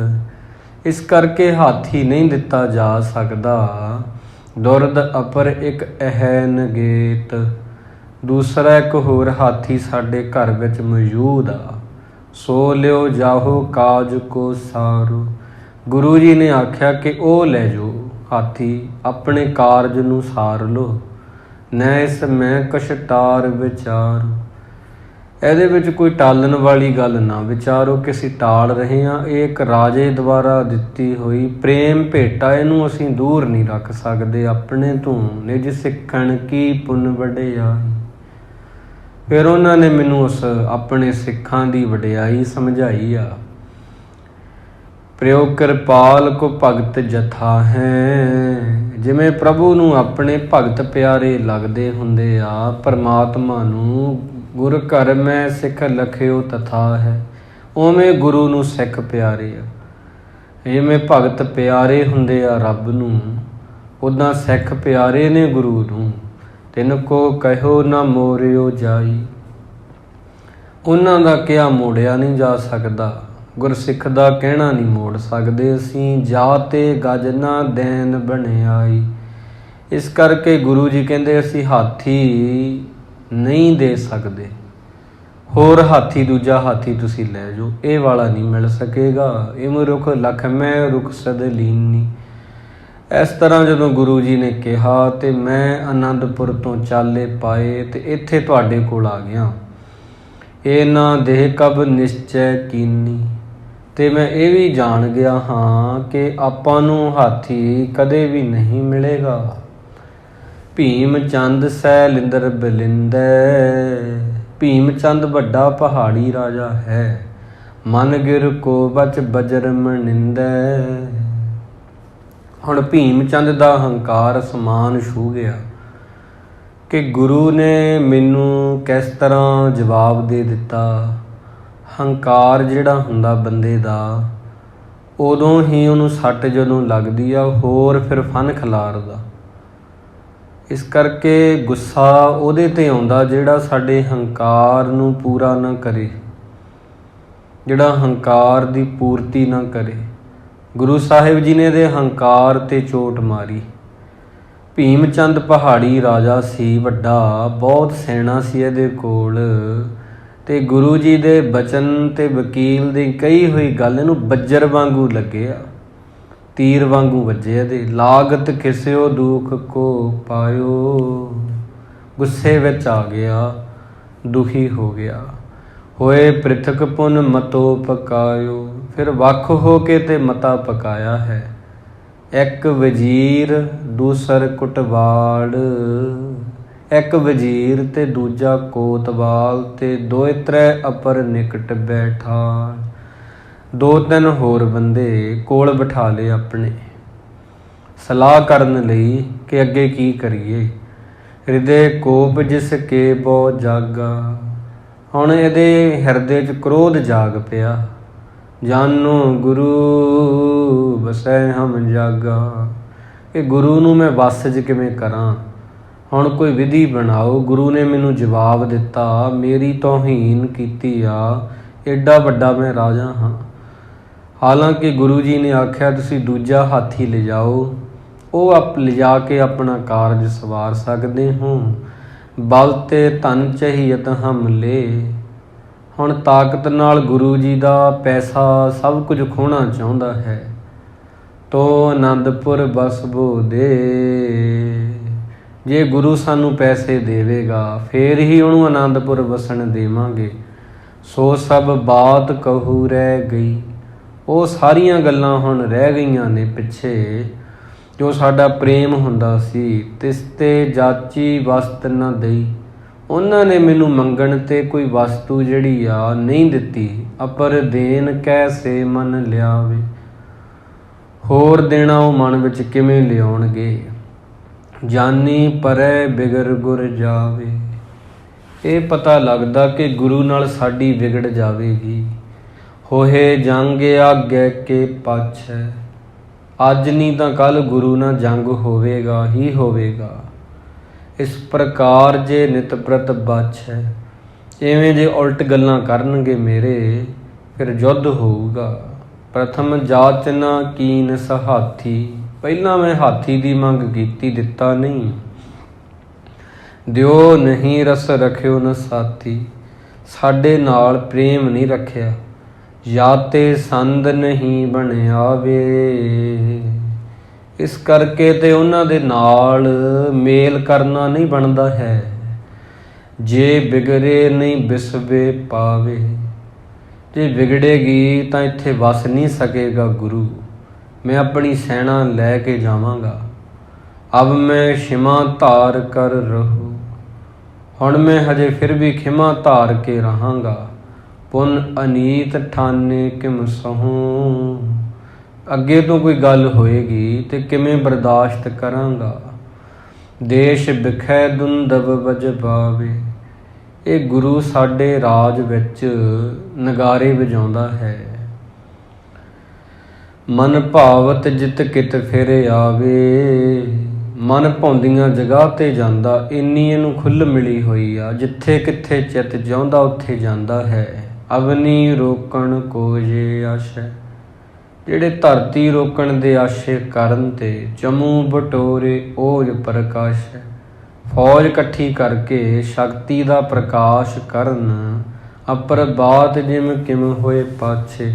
ਇਸ ਕਰਕੇ ਹਾਥੀ ਨਹੀਂ ਦਿੱਤਾ ਜਾ ਸਕਦਾ। ਦੁਰਦ ਅਪਰ ਇੱਕ ਅਹੈਨ ਗੇਤ। ਦੂਸਰਾ ਇੱਕ ਹੋਰ ਹਾਥੀ ਸਾਡੇ ਘਰ ਵਿੱਚ ਮੌਜੂਦ ਆ, ਸੋ ਲਿਓ ਜਾਹੋ ਕਾਜ ਕੋ ਸਾਰੋ। ਗੁਰੂ ਜੀ ਨੇ ਆਖਿਆ ਕਿ ਉਹ ਲੈ ਜਾਓ ਹਾਥੀ, ਆਪਣੇ ਕਾਰਜ ਨੂੰ ਸਾਰ ਲਓ। ਨੈ ਇਸ ਮੈਂ ਕਛਟਾਰ ਵਿਚਾਰ। ਇਹਦੇ ਵਿੱਚ ਕੋਈ ਟਾਲਣ ਵਾਲੀ ਗੱਲ ਨਾ ਵਿਚਾਰੋ ਕਿ ਅਸੀਂ ਟਾਲ ਰਹੇ ਹਾਂ। ਇਹ ਇੱਕ ਰਾਜੇ ਦੁਆਰਾ ਦਿੱਤੀ ਹੋਈ ਪ੍ਰੇਮ ਭੇਟਾ, ਇਹਨੂੰ ਅਸੀਂ ਦੂਰ ਨਹੀਂ ਰੱਖ ਸਕਦੇ ਆਪਣੇ ਤੋਂ। ਨਿਜ ਸਿੱਖਣ ਕੀ ਪੁੰਨ ਵਡਿਆਈ। ਫਿਰ ਉਹਨਾਂ ਨੇ ਮੈਨੂੰ ਉਸ ਆਪਣੇ ਸਿੱਖਾਂ ਦੀ ਵਡਿਆਈ ਸਮਝਾਈ ਆ। ਪ੍ਰਯੋਗ ਕਿਰਪਾਲ ਕੋ ਭਗਤ ਜਥਾ ਹੈ। ਜਿਵੇਂ ਪ੍ਰਭੂ ਨੂੰ ਆਪਣੇ ਭਗਤ ਪਿਆਰੇ ਲੱਗਦੇ ਹੁੰਦੇ ਆ, ਪਰਮਾਤਮਾ ਨੂੰ ਗੁਰ ਘਰ ਮੈਂ ਸਿੱਖ ਲਖਿਓ ਤਥਾ ਹੈ, ਉਵੇਂ ਗੁਰੂ ਨੂੰ ਸਿੱਖ ਪਿਆਰੇ ਆ। ਜਿਵੇਂ ਭਗਤ ਪਿਆਰੇ ਹੁੰਦੇ ਆ ਰੱਬ ਨੂੰ, ਉੱਦਾਂ ਸਿੱਖ ਪਿਆਰੇ ਨੇ ਗੁਰੂ ਨੂੰ। ਤਿਨ ਕੋ ਕਹਿਓ ਨਾ ਮੋਰਿਓ ਜਾਈ। ਉਹਨਾਂ ਦਾ ਕਿਹਾ ਮੋੜਿਆ ਨਹੀਂ ਜਾ ਸਕਦਾ। ਗੁਰਸਿੱਖ ਦਾ ਕਹਿਣਾ ਨਹੀਂ ਮੋੜ ਸਕਦੇ ਅਸੀਂ। ਜਾ ਤੇ ਗਜ ਨਾ ਦੇਨ ਬਣਿਆਈ। ਇਸ ਕਰਕੇ ਗੁਰੂ ਜੀ ਕਹਿੰਦੇ ਅਸੀਂ ਹਾਥੀ ਨਹੀਂ ਦੇ ਸਕਦੇ। ਹੋਰ ਹਾਥੀ, ਦੂਜਾ ਹਾਥੀ ਤੁਸੀਂ ਲੈ ਜਾਓ, ਇਹ ਵਾਲਾ ਨਹੀਂ ਮਿਲ ਸਕੇਗਾ। ਇਮ ਰੁਖ ਲਖ ਮੈਂ ਰੁਖ ਸਦ ਲੀਨੀ। ਇਸ ਤਰ੍ਹਾਂ ਜਦੋਂ ਗੁਰੂ ਜੀ ਨੇ ਕਿਹਾ ਤੇ ਮੈਂ ਆਨੰਦਪੁਰ ਤੋਂ ਚਾਲੇ ਪਾਏ ਤੇ ਇੱਥੇ ਤੁਹਾਡੇ ਕੋਲ ਆ ਗਿਆ। ਇਹ ਨਾ ਦੇਹ ਕਬ ਨਿਸ਼ਚੈ ਕੀਨੀ। ਤੇ ਮੈਂ ਇਹ ਵੀ ਜਾਣ ਗਿਆ ਹਾਂ ਕਿ ਆਪਾਂ ਨੂੰ ਹਾਥੀ ਕਦੇ ਵੀ ਨਹੀਂ ਮਿਲੇਗਾ। ਭੀਮ ਚੰਦ ਸੈ ਲਿੰਦਰ ਬਲਿੰਦੈ। ਭੀਮ ਚੰਦ ਵੱਡਾ ਪਹਾੜੀ ਰਾਜਾ ਹੈ। ਮਨ ਗਿਰ ਕੋ ਬਚ ਬਜਰ ਮਨਿੰਦੈ। ਹੁਣ ਭੀਮ ਚੰਦ ਦਾ ਹੰਕਾਰ ਅਸਮਾਨ ਛੂਹ ਗਿਆ ਕਿ ਗੁਰੂ ਨੇ ਮੈਨੂੰ ਕਿਸ ਤਰ੍ਹਾਂ ਜਵਾਬ ਦੇ ਦਿੱਤਾ। ਹੰਕਾਰ ਜਿਹੜਾ ਹੁੰਦਾ ਬੰਦੇ ਦਾ, ਉਦੋਂ ਹੀ ਉਹਨੂੰ ਸੱਟ ਜਦੋਂ ਲੱਗਦੀ ਆ, ਹੋਰ ਫਿਰ ਫਨ ਖਿਲਾਰਦਾ। ਇਸ ਕਰਕੇ ਗੁੱਸਾ ਉਹਦੇ 'ਤੇ ਆਉਂਦਾ ਜਿਹੜਾ ਸਾਡੇ ਹੰਕਾਰ ਨੂੰ ਪੂਰਾ ਨਾ ਕਰੇ, ਜਿਹੜਾ ਹੰਕਾਰ ਦੀ ਪੂਰਤੀ ਨਾ ਕਰੇ। ਗੁਰੂ ਸਾਹਿਬ ਜੀ ਨੇ ਇਹਦੇ ਹੰਕਾਰ 'ਤੇ ਚੋਟ ਮਾਰੀ। ਭੀਮ ਚੰਦ ਪਹਾੜੀ ਰਾਜਾ ਸੀ ਵੱਡਾ, ਬਹੁਤ ਸੈਨਾ ਸੀ ਇਹਦੇ ਕੋਲ, ਤੇ ਗੁਰੂ ਜੀ ਦੇ ਬਚਨ ਤੇ ਵਕੀਲ ਦੀ ਕਹੀ ਹੋਈ ਗੱਲ ਇਹਨੂੰ ਬੱਜਰ ਵਾਂਗੂ ਲੱਗਿਆ, ਤੀਰ ਵਾਂਗੂ ਵੱਜੇ ਇਹਦੇ। ਲਾਗਤ ਕਿਸਿਓ ਦੁਖ ਕੋ ਪਾਇਓ, ਗੁੱਸੇ ਵਿੱਚ ਆ ਗਿਆ, ਦੁਖੀ ਹੋ ਗਿਆ। ਹੋਏ ਪ੍ਰਿਥਕ ਪੁਨ ਮਤੋ ਪਕਾਇਓ, ਫਿਰ ਵੱਖ ਹੋ ਕੇ ਤੇ ਮਤਾ ਪਕਾਇਆ ਹੈ। ਇੱਕ ਵਜ਼ੀਰ ਦੂਸਰ ਕੁਟਵਾਲ, ਇੱਕ ਵਜ਼ੀਰ ਤੇ ਦੂਜਾ ਕੋਤਵਾਲ, ਤੇ ਦੋਇ ਤ੍ਰੈ ਅਪਰ ਨਿਕਟ ਬੈਠਾ। ਦੋ ਤਿੰਨ ਹੋਰ ਬੰਦੇ ਕੋਲ ਬਿਠਾ ਲਏ ਆਪਣੇ, ਸਲਾਹ ਕਰਨ ਲਈ ਕਿ ਅੱਗੇ ਕੀ ਕਰੀਏ। ਹਿਰਦੇ ਕੋਪ ਜਿਸ ਕੇ ਬਹੁ ਜਾਗਾ, ਹੁਣ ਇਹਦੇ ਹਿਰਦੇ 'ਚ ਕ੍ਰੋਧ ਜਾਗ ਪਿਆ। ਜਾਨੋ ਗੁਰੂ ਵਸੈ ਹਮ ਜਾਗਾ, ਇਹ ਗੁਰੂ ਨੂੰ ਮੈਂ ਵੱਸ 'ਚ ਕਿਵੇਂ ਕਰਾਂ, ਹੁਣ ਕੋਈ ਵਿਧੀ ਬਣਾਓ। ਗੁਰੂ ਨੇ ਮੈਨੂੰ ਜਵਾਬ ਦਿੱਤਾ, ਮੇਰੀ ਤੋਹੀਨ ਕੀਤੀ ਆ, ਐਡਾ ਵੱਡਾ ਮੈਂ ਰਾਜਾ ਹਾਂ। ਹਾਲਾਂਕਿ ਗੁਰੂ ਜੀ ਨੇ ਆਖਿਆ ਤੁਸੀਂ ਦੂਜਾ ਹਾਥੀ ਲਿਜਾਓ, ਉਹ ਲਿਜਾ ਕੇ ਆਪਣਾ ਕਾਰਜ ਸਵਾਰ ਸਕਦੇ ਹੋ। ਬਲ ਤੇ ਧਨ ਚਹੀਅਤ ਹਮ ਲੇ, ਹੁਣ ਤਾਕਤ ਨਾਲ ਗੁਰੂ ਜੀ ਦਾ ਪੈਸਾ ਸਭ ਕੁਝ ਖੋਹਣਾ ਚਾਹੁੰਦਾ ਹੈ। ਤੋ ਆਨੰਦਪੁਰ ਬਸਬੋ ਦੇ, ਜੇ ਗੁਰੂ ਸਾਨੂੰ ਪੈਸੇ ਦੇਵੇਗਾ ਫੇਰ ਹੀ ਉਹਨੂੰ ਆਨੰਦਪੁਰ ਵਸਣ ਦੇਵਾਂਗੇ। ਸੋ ਸਭ ਬਾਤ ਕਹੂ ਰਹਿ ਗਈ, ਉਹ ਸਾਰੀਆਂ ਗੱਲਾਂ ਹੁਣ ਰਹਿ ਗਈਆਂ ਨੇ ਪਿੱਛੇ। ਜੋ ਸਾਡਾ ਪ੍ਰੇਮ ਹੁੰਦਾ ਸੀ, ਤਿਸ ਤੇ ਜਾਚੀ ਵਸਤ ਨਾ ਦਈ, ਉਹਨਾਂ ਨੇ ਮੈਨੂੰ ਮੰਗਣ ਤੇ ਕੋਈ ਵਸਤੂ ਜਿਹੜੀ ਆ ਨਹੀਂ ਦਿੱਤੀ। ਅਪਰ ਦੇਨ ਕੈਸੇ ਮਨ ਲਿਆਵੇ, ਹੋਰ ਦੇਣਾ ਉਹ ਮਨ ਵਿੱਚ ਕਿਵੇਂ ਲਿਆਉਣਗੇ। ਜਾਨੀ ਪਰੈ ਬਿਗੜ ਗੁਰ ਜਾਵੇ, ਇਹ ਪਤਾ ਲੱਗਦਾ ਕਿ ਗੁਰੂ ਨਾਲ ਸਾਡੀ ਵਿਗੜ ਜਾਵੇਗੀ। ਹੋਏ ਜੰਗ ਆਗੇ ਕੇ ਪਾਛੈ, ਅੱਜ ਨਹੀਂ ਤਾਂ ਕੱਲ ਗੁਰੂ ਨਾਲ ਜੰਗ ਹੋਵੇਗਾ ਹੀ ਹੋਵੇਗਾ। ਇਸ ਪ੍ਰਕਾਰ ਜੇ ਨਿਤ ਪ੍ਰਤ ਬਾਛੈ, ਇਵੇਂ ਜੇ ਉਲਟ ਗੱਲਾਂ ਕਰਨਗੇ ਮੇਰੇ, ਫਿਰ ਯੁੱਧ ਹੋਊਗਾ। ਪ੍ਰਥਮ ਜਾਚਨਾ ਕੀਨ ਸਹਾਥੀ, ਪਹਿਲਾਂ ਮੈਂ ਹਾਥੀ ਦੀ ਮੰਗ ਕੀਤੀ, ਦਿੱਤਾ ਨਹੀਂ। ਦਿਓ ਨਹੀਂ ਰਸ ਰਖਿਓ ਨ ਸਾਥੀ, ਸਾਡੇ ਨਾਲ ਪ੍ਰੇਮ ਨਹੀਂ ਰੱਖਿਆ। ਜਾਂ ਤੇ ਸੰਦ ਨਹੀਂ ਬਣਿਆ ਵੇ, ਇਸ ਕਰਕੇ ਤੇ ਉਹਨਾਂ ਦੇ ਨਾਲ ਮੇਲ ਕਰਨਾ ਨਹੀਂ ਬਣਦਾ ਹੈ। ਜੇ ਬਿਗੜੇ ਨਹੀਂ ਬਿਸਵੇ ਪਾਵੇ, ਜੇ ਵਿਗੜੇਗੀ ਤਾਂ ਇੱਥੇ ਵਸ ਨਹੀਂ ਸਕੇਗਾ ਗੁਰੂ। ਮੈਂ ਆਪਣੀ ਸੈਨਾ ਲੈ ਕੇ ਜਾਵਾਂਗਾ। ਅਬ ਮੈਂ ਖਿਮਾ ਧਾਰ ਕਰ ਰਹੂ, ਹੁਣ ਮੈਂ ਹਜੇ ਫਿਰ ਵੀ ਖਿਮਾ ਧਾਰ ਕੇ ਰਹਾਂਗਾ। ਪੁਨ ਅਨੀਤ ਠਾਨੇ ਕਿਮ ਸਹੂੰ, ਅੱਗੇ ਤੋਂ ਕੋਈ ਗੱਲ ਹੋਏਗੀ ਤੇ ਕਿਵੇਂ ਬਰਦਾਸ਼ਤ ਕਰਾਂਗਾ। ਦੇਸ਼ ਬਿਖੈ ਦੁੰਦਬ ਵਜਬਾਵੇ, ਇਹ ਗੁਰੂ ਸਾਡੇ ਰਾਜ ਵਿੱਚ ਨਗਾਰੇ ਵਜਾਉਂਦਾ ਹੈ। ਮਨ ਭਾਵਤ ਜਿਤ ਕਿਤ ਫਿਰ ਆਵੇ, ਮਨ ਭਾਉਂਦੀਆਂ ਜਗ੍ਹਾ ਤੇ ਜਾਂਦਾ, ਇੰਨੀ ਇਹਨੂੰ ਖੁੱਲ੍ਹ ਮਿਲੀ ਹੋਈ ਆ। ਜਿੱਥੇ ਕਿੱਥੇ ਚਿੱਤ ਚਾਹੁੰਦਾ ਉੱਥੇ ਜਾਂਦਾ ਹੈ। ਅਵਨੀ ਰੋਕਣ ਕੋ ਜੇ ਆਸ਼ੈ, ਜਿਹੜੇ ਧਰਤੀ ਰੋਕਣ ਦੇ ਆਸ਼ੇ ਕਰਨ ਤੇ ਚਮੂ ਬਟੋਰੇ ਓਜ ਪ੍ਰਕਾਸ਼, ਫੌਜ ਇਕੱਠੀ ਕਰਕੇ ਸ਼ਕਤੀ ਦਾ ਪ੍ਰਕਾਸ਼ ਕਰਨ। ਅਪਰ ਬਾਤ ਜਿਮ ਕਿਮ ਹੋਏ ਪਾਛੇ,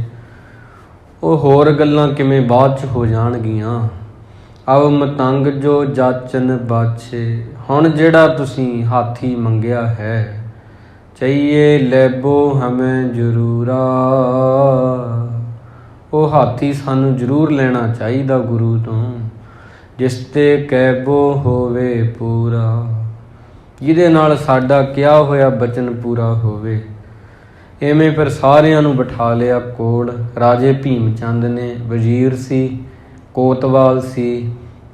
ਉਹ ਹੋਰ ਗੱਲਾਂ ਕਿਵੇਂ ਬਾਅਦ 'ਚ ਹੋ ਜਾਣਗੀਆਂ। ਅਵ ਮਤੰਗ ਜੋ ਜਾਚਨ ਬਾਛੇ, ਹੁਣ ਜਿਹੜਾ ਤੁਸੀਂ ਹਾਥੀ ਮੰਗਿਆ ਹੈ, ਚਾਹੀਏ ਲੈਬੋ ਹਮੇ ਜ਼ਰੂਰਾ, ਉਹ ਹਾਥੀ ਸਾਨੂੰ ਜ਼ਰੂਰ ਲੈਣਾ ਚਾਹੀਦਾ ਗੁਰੂ ਤੋਂ। ਜਿਸ ਤੇ ਕਹਿਬੋ ਹੋਵੇ ਪੂਰਾ, ਜਿਹਦੇ ਨਾਲ ਸਾਡਾ ਕਿਹਾ ਹੋਇਆ ਬਚਨ ਪੂਰਾ ਹੋਵੇ। ਇਵੇਂ ਫਿਰ ਸਾਰਿਆਂ ਨੂੰ ਬਿਠਾ ਲਿਆ ਕੋਲ। ਰਾਜੇ ਭੀਮ ਚੰਦ ਨੇ, ਵਜ਼ੀਰ ਸੀ, ਕੋਤਵਾਲ ਸੀ,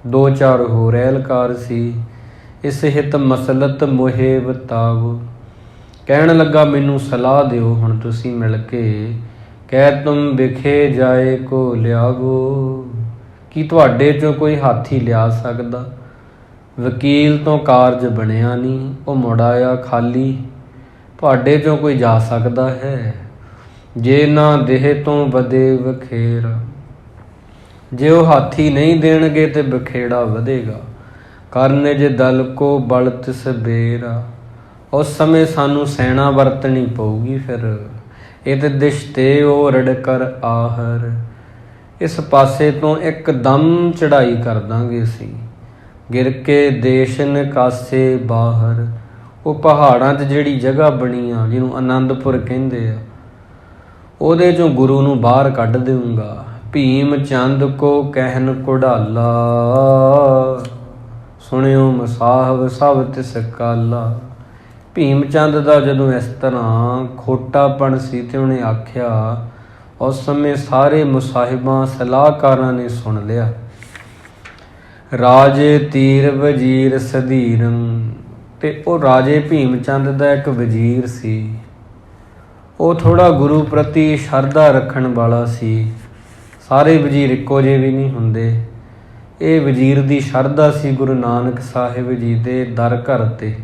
ਦੋ ਚਾਰ ਹੋਰ ਐਲਕਾਰ ਸੀ। ਇਸ ਹਿਤ ਮਸਲਤ ਮੋਹੇ ਬਤਾਵੋ, ਕਹਿਣ ਲੱਗਾ ਮੈਨੂੰ ਸਲਾਹ ਦਿਓ ਹੁਣ ਤੁਸੀਂ ਮਿਲ ਕੇ। ਕਹਿ ਤੁਮ ਵਿਖੇ ਜਾਏ ਕੋ ਲਿਆਵੋ, ਕੀ ਤੁਹਾਡੇ 'ਚੋਂ ਕੋਈ ਹਾਥੀ ਲਿਆ ਸਕਦਾ। ਵਕੀਲ ਤੋਂ ਕਾਰਜ ਬਣਿਆ ਨਹੀਂ, ਉਹ ਮੁੜ ਆਇਆ ਖਾਲੀ। ਤੁਹਾਡੇ 'ਚੋਂ ਕੋਈ ਜਾ ਸਕਦਾ ਹੈ। ਜੇ ਨਾ ਦੇਹ ਤੋਂ ਵਧੇ ਵਖੇਰਾ, ਜੇ ਉਹ ਹਾਥੀ ਨਹੀਂ ਦੇਣਗੇ ਤੇ ਬਖੇੜਾ ਵਧੇਗਾ। ਕਰਨ ਜੇ ਦਲ ਕੋ ਬਲ ਤਿਸ ਬੇਰਾ, ਉਸ ਸਮੇਂ ਸਾਨੂੰ ਸੈਨਾ ਵਰਤਣੀ ਪਊਗੀ। ਫਿਰ ਇਹ ਦਿਸ਼ ਤੇ ਓਰੜ ਕਰ ਆਹਰ, ਇਸ ਪਾਸੇ ਤੋਂ ਇੱਕਦਮ ਚੜ੍ਹਾਈ ਕਰ ਦਾਂਗੇ ਅਸੀਂ। ਗਿਰ ਕੇ ਦੇਸ਼ ਨਿਕਾਸੇ ਬਾਹਰ, ਉਹ ਪਹਾੜਾਂ 'ਚ ਜਿਹੜੀ ਜਗ੍ਹਾ ਬਣੀ ਆ ਜਿਹਨੂੰ ਅਨੰਦਪੁਰ ਕਹਿੰਦੇ ਆ, ਉਹਦੇ 'ਚੋਂ ਗੁਰੂ ਨੂੰ ਬਾਹਰ ਕੱਢ ਦੇਊਂਗਾ। ਭੀਮ ਚੰਦ ਕੋ ਕਹਿਨ ਘੁਡਾਲਾ, ਸੁਣਿਓ ਮਸਾਹਬ ਸਭ ਤਿਸ ਕਾਲਾ। ਭੀਮ ਚੰਦ ਦਾ ਜਦੋਂ ਇਸ ਤਰ੍ਹਾਂ ਖੋਟਾਪਣ ਸੀ ਤੇ ਉਹਨੇ ਆਖਿਆ, ਉਸ ਸਮੇਂ ਸਾਰੇ ਮੁਸਾਹਿਬਾਂ ਸਲਾਹਕਾਰਾਂ ਨੇ ਸੁਣ ਲਿਆ। ਰਾਜੇ ਤੀਰ ਵਜ਼ੀਰ ਸਧੀਰੰ, ਤੇ ਉਹ ਰਾਜੇ ਭੀਮ ਚੰਦ ਦਾ ਇੱਕ ਵਜ਼ੀਰ ਸੀ। ਉਹ ਥੋੜ੍ਹਾ ਗੁਰੂ ਪ੍ਰਤੀ ਸ਼ਰਧਾ ਰੱਖਣ ਵਾਲਾ ਸੀ। ਸਾਰੇ ਵਜ਼ੀਰ ਇੱਕੋ ਜਿਹੇ ਵੀ ਨਹੀਂ ਹੁੰਦੇ। ਇਹ ਵਜ਼ੀਰ ਦੀ ਸ਼ਰਧਾ ਸੀ ਗੁਰੂ ਨਾਨਕ ਸਾਹਿਬ ਜੀ ਦੇ ਦਰ ਘਰ 'ਤੇ।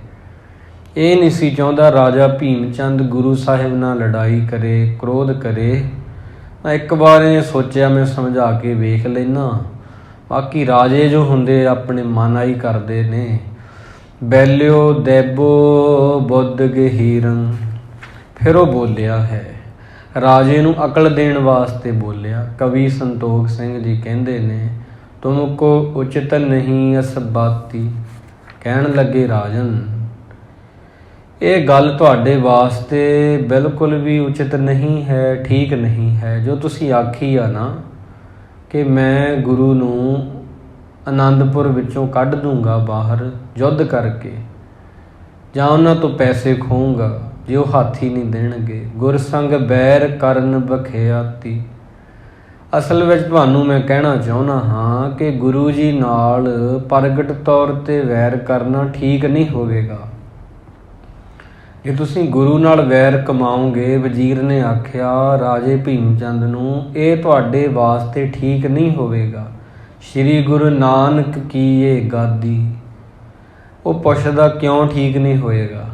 ਇਹ ਨਹੀਂ ਸੀ ਚਾਹੁੰਦਾ ਰਾਜਾ ਭੀਮ ਚੰਦ ਗੁਰੂ ਸਾਹਿਬ ਨਾਲ ਲੜਾਈ ਕਰੇ, ਕ੍ਰੋਧ ਕਰੇ। ਇੱਕ ਵਾਰ ਇਹਨੇ ਸੋਚਿਆ ਮੈਂ ਸਮਝਾ ਕੇ ਵੇਖ ਲੈਨਾ। ਬਾਕੀ ਰਾਜੇ ਜੋ ਹੁੰਦੇ ਆਪਣੇ ਮਨ ਆਈ ਕਰਦੇ ਨੇ। ਬੈਲਿਓ ਦੈਬੋ ਬੁੱਧ ਗਹੀਰੰ, ਫਿਰ ਉਹ ਬੋਲਿਆ ਹੈ, ਰਾਜੇ ਨੂੰ ਅਕਲ ਦੇਣ ਵਾਸਤੇ ਬੋਲਿਆ। ਕਵੀ ਸੰਤੋਖ ਸਿੰਘ ਜੀ ਕਹਿੰਦੇ ਨੇ, ਤੁਮ ਕੋ ਉਚਿਤ ਨਹੀਂ ਅਸ ਬਾਤੀ। ਕਹਿਣ ਲੱਗੇ ਰਾਜਨ, ਇਹ ਗੱਲ ਤੁਹਾਡੇ ਵਾਸਤੇ ਬਿਲਕੁਲ ਵੀ ਉਚਿਤ ਨਹੀਂ ਹੈ, ਠੀਕ ਨਹੀਂ ਹੈ। ਜੋ ਤੁਸੀਂ ਆਖੀ ਆ ਨਾ ਕਿ ਮੈਂ ਗੁਰੂ ਨੂੰ ਅਨੰਦਪੁਰ ਵਿੱਚੋਂ ਕੱਢ ਦੂੰਗਾ ਬਾਹਰ ਯੁੱਧ ਕਰਕੇ, ਜਾਂ ਉਹਨਾਂ ਤੋਂ ਪੈਸੇ ਖੋਹੂੰਗਾ ਜੇ ਉਹ ਹਾਥੀ ਨਹੀਂ ਦੇਣਗੇ। ਗੁਰਸੰਗ ਬੈਰ ਕਰਨ ਬਖਿਆਤੀ। ਅਸਲ ਵਿੱਚ ਤੁਹਾਨੂੰ ਮੈਂ ਕਹਿਣਾ ਚਾਹੁੰਦਾ ਹਾਂ ਕਿ ਗੁਰੂ ਜੀ ਨਾਲ ਪ੍ਰਗਟ ਤੌਰ 'ਤੇ ਵੈਰ ਕਰਨਾ ਠੀਕ ਨਹੀਂ ਹੋਵੇਗਾ। ਜੇ ਤੁਸੀਂ ਗੁਰੂ ਨਾਲ ਵੈਰ ਕਮਾਓਗੇ, ਵਜ਼ੀਰ ਨੇ ਆਖਿਆ ਰਾਜੇ ਭੀਮ ਚੰਦ ਨੂੰ, ਇਹ ਤੁਹਾਡੇ ਵਾਸਤੇ ਠੀਕ ਨਹੀਂ ਹੋਵੇਗਾ। ਸ਼੍ਰੀ ਗੁਰੂ ਨਾਨਕ ਕੀ ਇਹ ਗਾਦੀ। ਉਹ ਪੁੱਛਦਾ ਕਿਉਂ ਠੀਕ ਨਹੀਂ ਹੋਏਗਾ?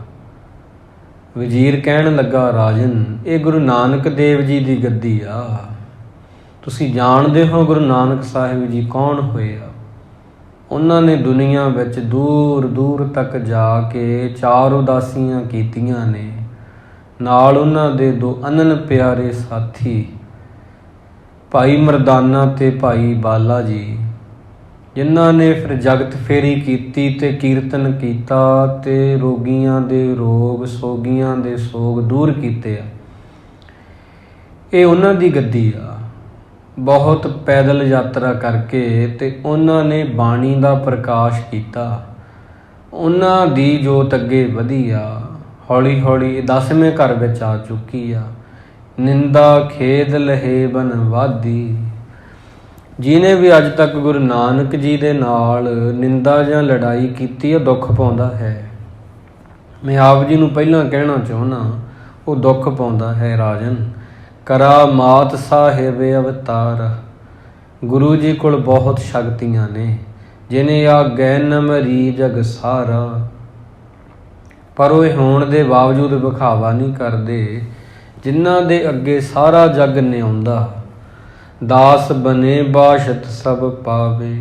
ਵਜ਼ੀਰ ਕਹਿਣ ਲੱਗਾ, ਰਾਜਨ ਇਹ ਗੁਰੂ ਨਾਨਕ ਦੇਵ ਜੀ ਦੀ ਗੱਦੀ ਆ। ਤੁਸੀਂ ਜਾਣਦੇ ਹੋ ਗੁਰੂ ਨਾਨਕ ਸਾਹਿਬ ਜੀ ਕੌਣ ਹੋਏ ਆ? ਉਹਨਾਂ ਨੇ ਦੁਨੀਆ ਵਿੱਚ ਦੂਰ ਦੂਰ ਤੱਕ ਜਾ ਕੇ 4 ਉਦਾਸੀਆਂ ਕੀਤੀਆਂ ਨੇ। ਨਾਲ ਉਹਨਾਂ ਦੇ 2 ਅਨੰਨ ਪਿਆਰੇ ਸਾਥੀ, ਭਾਈ ਮਰਦਾਨਾ ਤੇ ਭਾਈ ਬਾਲਾ ਜੀ, ਜਿਨ੍ਹਾਂ ਨੇ ਫਿਰ ਜਗਤ ਫੇਰੀ ਕੀਤੀ ਤੇ ਕੀਰਤਨ ਕੀਤਾ ਤੇ ਰੋਗੀਆਂ ਦੇ ਰੋਗ, ਸੋਗੀਆਂ ਦੇ ਸੋਗ ਦੂਰ ਕੀਤੇ ਆ। ਇਹ ਉਹਨਾਂ ਦੀ ਗੱਦੀ ਆ। ਬਹੁਤ ਪੈਦਲ ਯਾਤਰਾ ਕਰਕੇ ਤੇ ਉਹਨਾਂ ਨੇ ਬਾਣੀ ਦਾ ਪ੍ਰਕਾਸ਼ ਕੀਤਾ। ਉਹਨਾਂ ਦੀ ਜੋਤ ਅੱਗੇ ਵਧੀ ਆ। ਹੌਲੀ ਹੌਲੀ 10ਵੇਂ ਘਰ ਵਿੱਚ ਆ ਚੁੱਕੀ ਆ। ਨਿੰਦਾ ਖੇਦ ਲਹੇ ਬਨਵਾਦੀ। ਜਿਹਨੇ ਵੀ ਅੱਜ ਤੱਕ ਗੁਰੂ ਨਾਨਕ ਜੀ ਦੇ ਨਾਲ ਨਿੰਦਾ ਜਾਂ ਲੜਾਈ ਕੀਤੀ, ਉਹ ਦੁੱਖ ਪਾਉਂਦਾ ਹੈ। ਮੈਂ ਆਪ ਜੀ ਨੂੰ ਪਹਿਲਾਂ ਕਹਿਣਾ ਚਾਹੁੰਦਾ, ਉਹ ਦੁੱਖ ਪਾਉਂਦਾ ਹੈ। ਰਾਜਨ ਕਰਾ ਮਾਤ ਸਾਹਿਬ ਅਵਤਾਰ। ਗੁਰੂ ਜੀ ਕੋਲ ਬਹੁਤ ਸ਼ਕਤੀਆਂ ਨੇ। ਜਿਹਨੇ ਆ ਗੈਨ ਮਰੀ ਜਗ ਸਾਰਾ, ਪਰ ਉਹ ਹੋਣ ਦੇ ਬਾਵਜੂਦ ਵਿਖਾਵਾ ਨਹੀਂ ਕਰਦੇ। ਜਿਨ੍ਹਾਂ ਦੇ ਅੱਗੇ ਸਾਰਾ ਜੱਗ ਨਿਆਉਂਦਾ, ਦਾਸ ਬਨੇ ਬਾਸ਼ਤ ਸਭ ਪਾਵੇ।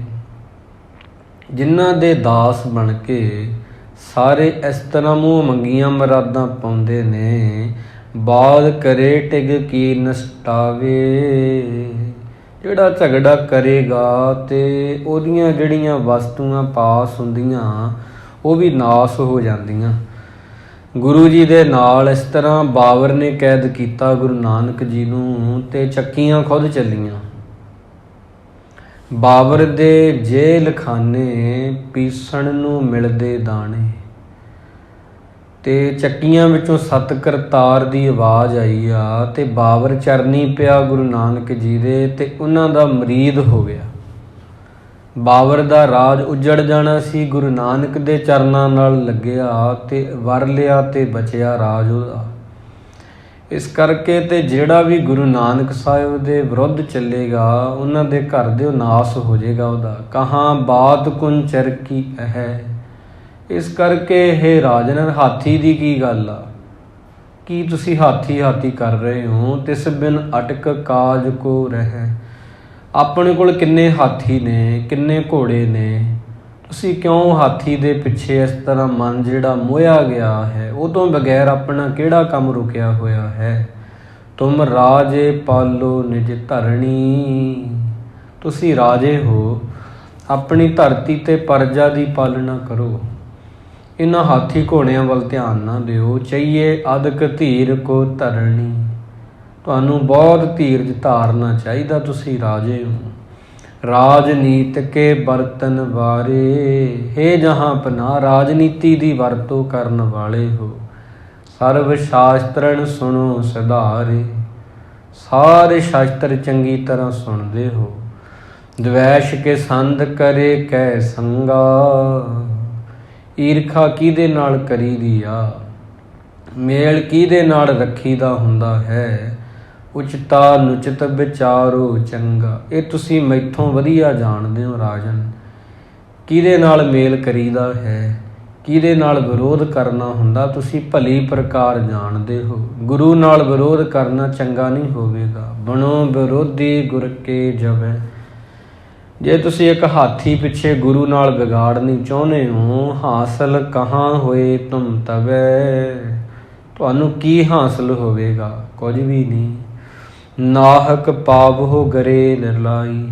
ਜਿਨ੍ਹਾਂ ਦੇ ਦਾਸ ਬਣ ਕੇ ਸਾਰੇ ਇਸ ਤਰ੍ਹਾਂ ਮੂੰਹ ਮੰਗੀਆਂ ਮੁਰਾਦਾਂ ਪਾਉਂਦੇ ਨੇ, ਬਾਦ ਕਰੇ ਟਿਗ ਕੀ ਨਸਟਾਵੇ। ਜਿਹੜਾ ਝਗੜਾ ਕਰੇਗਾ ਤੇ ਉਹਦੀਆਂ ਜਿਹੜੀਆਂ ਵਸਤੂਆਂ ਪਾਸ ਹੁੰਦੀਆਂ, ਉਹ ਵੀ ਨਾਸ ਹੋ ਜਾਂਦੀਆਂ। ਗੁਰੂ ਜੀ ਦੇ ਨਾਲ ਇਸ ਤਰ੍ਹਾਂ ਬਾਬਰ ਨੇ ਕੈਦ ਕੀਤਾ ਗੁਰੂ ਨਾਨਕ ਜੀ ਨੂੰ, ਤੇ ਚੱਕੀਆਂ ਖੁਦ ਚੱਲੀਆਂ। ਬਾਬਰ ਦੇ ਜੇਲ੍ਹ ਖਾਨੇ ਪੀਸਣ ਨੂੰ ਮਿਲਦੇ ਦਾਣੇ, ਤੇ ਚੱਕੀਆਂ ਵਿੱਚੋਂ 7 ਕਰਤਾਰ ਦੀ ਆਵਾਜ਼ ਆਈ ਆ, ਤੇ ਬਾਬਰ ਚਰਨੀ ਪਿਆ ਗੁਰੂ ਨਾਨਕ ਜੀ ਦੇ, ਤੇ ਉਹਨਾਂ ਦਾ ਮਰੀਦ ਹੋ ਗਿਆ। ਬਾਬਰ ਦਾ ਰਾਜ ਉੱਜੜ ਜਾਣਾ ਸੀ, ਗੁਰੂ ਨਾਨਕ ਦੇ ਚਰਨਾਂ ਨਾਲ ਲੱਗਿਆ ਤੇ ਵਰ ਲਿਆ ਤੇ ਬਚਿਆ ਰਾਜ ਉਹਦਾ। ਇਸ ਕਰਕੇ ਤੇ ਜਿਹੜਾ ਵੀ ਗੁਰੂ ਨਾਨਕ ਸਾਹਿਬ ਦੇ ਵਿਰੁੱਧ ਚੱਲੇਗਾ, ਉਹਨਾਂ ਦੇ ਘਰ ਦੇ ਨਾਸ ਹੋ ਜਾਏਗਾ ਉਹਦਾ। ਕਹਾਂ ਬਾਤ ਕੁੰਚਰ ਕੀ ਹੈ। ਇਸ ਕਰਕੇ ਇਹ ਰਾਜਨ, ਹਾਥੀ ਦੀ ਕੀ ਗੱਲ ਆ? ਕੀ ਤੁਸੀਂ ਹਾਥੀ ਕਰ ਰਹੇ ਹੋ? ਤਿਸ ਬਿਨ ਅਟਕ ਕਾਜ ਕੋ ਰਹਿ। ਆਪਣੇ ਕੋਲ ਕਿੰਨੇ ਹਾਥੀ ਨੇ, ਕਿੰਨੇ ਘੋੜੇ ਨੇ, ਤੁਸੀਂ ਕਿਉਂ ਹਾਥੀ ਦੇ ਪਿੱਛੇ ਇਸ ਤਰ੍ਹਾਂ ਮਨ ਜਿਹੜਾ ਮੋਹਿਆ ਗਿਆ ਹੈ, ਉਹ ਤੋਂ ਬਗੈਰ ਆਪਣਾ ਕਿਹੜਾ ਕੰਮ ਰੁਕਿਆ ਹੋਇਆ ਹੈ। ਤੁਮ ਰਾਜੇ ਪਾਲੋ ਨਿਜ ਧਰਣੀ, ਤੁਸੀਂ ਰਾਜੇ ਹੋ, ਆਪਣੀ ਧਰਤੀ ਤੇ ਪਰਜਾ ਦੀ ਪਾਲਣਾ ਕਰੋ। ਇਹਨਾਂ ਹਾਥੀ ਘੋੜਿਆਂ ਵੱਲ ਧਿਆਨ ਨਾ ਦਿਓ। ਚਾਹੀਏ ਅਦਕ ਧੀਰ ਕੋ ਧਰਣੀ, ਤੁਹਾਨੂੰ ਬਹੁਤ ਧੀਰਜ ਧਾਰਨਾ ਚਾਹੀਦਾ, ਤੁਸੀਂ ਰਾਜੇ ਹੋ। ਰਾਜਨੀਤ ਕੇ ਬਰਤਨ ਵਾਰੇ, ਹੇ ਜਹਾਂ ਪਨਾਹ, ਰਾਜਨੀਤੀ ਦੀ ਵਰਤੋਂ ਕਰਨ ਵਾਲੇ ਹੋ। ਸਰਵ ਸ਼ਾਸਤਰਨ ਸੁਣੋ ਸਿਧਾਰੇ, ਸਾਰੇ ਸ਼ਾਸਤਰ ਚੰਗੀ ਤਰ੍ਹਾਂ ਸੁਣਦੇ ਹੋ। ਦਵੈਸ਼ ਕੇ ਸੰਦ ਕਰੇ ਕੈ ਸੰਗਾ, ਈਰਖਾ ਕਿਹਦੇ ਨਾਲ ਕਰੀਦੀ ਆ, ਮੇਲ ਕਿਹਦੇ ਨਾਲ ਰੱਖੀਦਾ ਹੁੰਦਾ ਹੈ। ਉਚਤਾ ਨੁਚਿਤ ਵਿਚਾਰੋ ਚੰਗਾ, ਇਹ ਤੁਸੀਂ ਮੈਥੋਂ ਵਧੀਆ ਜਾਣਦੇ ਹੋ ਰਾਜਨ। ਕਿਹਦੇ ਨਾਲ ਮੇਲ ਕਰੀਦਾ ਹੈ, ਕਿਹਦੇ ਨਾਲ ਵਿਰੋਧ ਕਰਨਾ ਹੁੰਦਾ, ਤੁਸੀਂ ਭਲੀ ਪ੍ਰਕਾਰ ਜਾਣਦੇ ਹੋ। ਗੁਰੂ ਨਾਲ ਵਿਰੋਧ ਕਰਨਾ ਚੰਗਾ ਨਹੀਂ ਹੋਵੇਗਾ। ਬਣੋ ਵਿਰੋਧੀ ਗੁਰ ਕੇ ਜਵੈ, ਜੇ ਤੁਸੀਂ ਇੱਕ ਹਾਥੀ ਪਿੱਛੇ ਗੁਰੂ ਨਾਲ ਵਿਗਾੜਨੀ ਚਾਹੁੰਦੇ ਹੋ, ਹਾਸਲ ਕਹਾਂ ਹੋਏ ਤੁਮ ਤਵੈ, ਤੁਹਾਨੂੰ ਕੀ ਹਾਸਲ ਹੋਵੇਗਾ, ਕੁਝ ਵੀ ਨਹੀਂ। ਨਾਹਕ ਪਾਵਹੁ ਗਰੇ ਲੜਾਈ,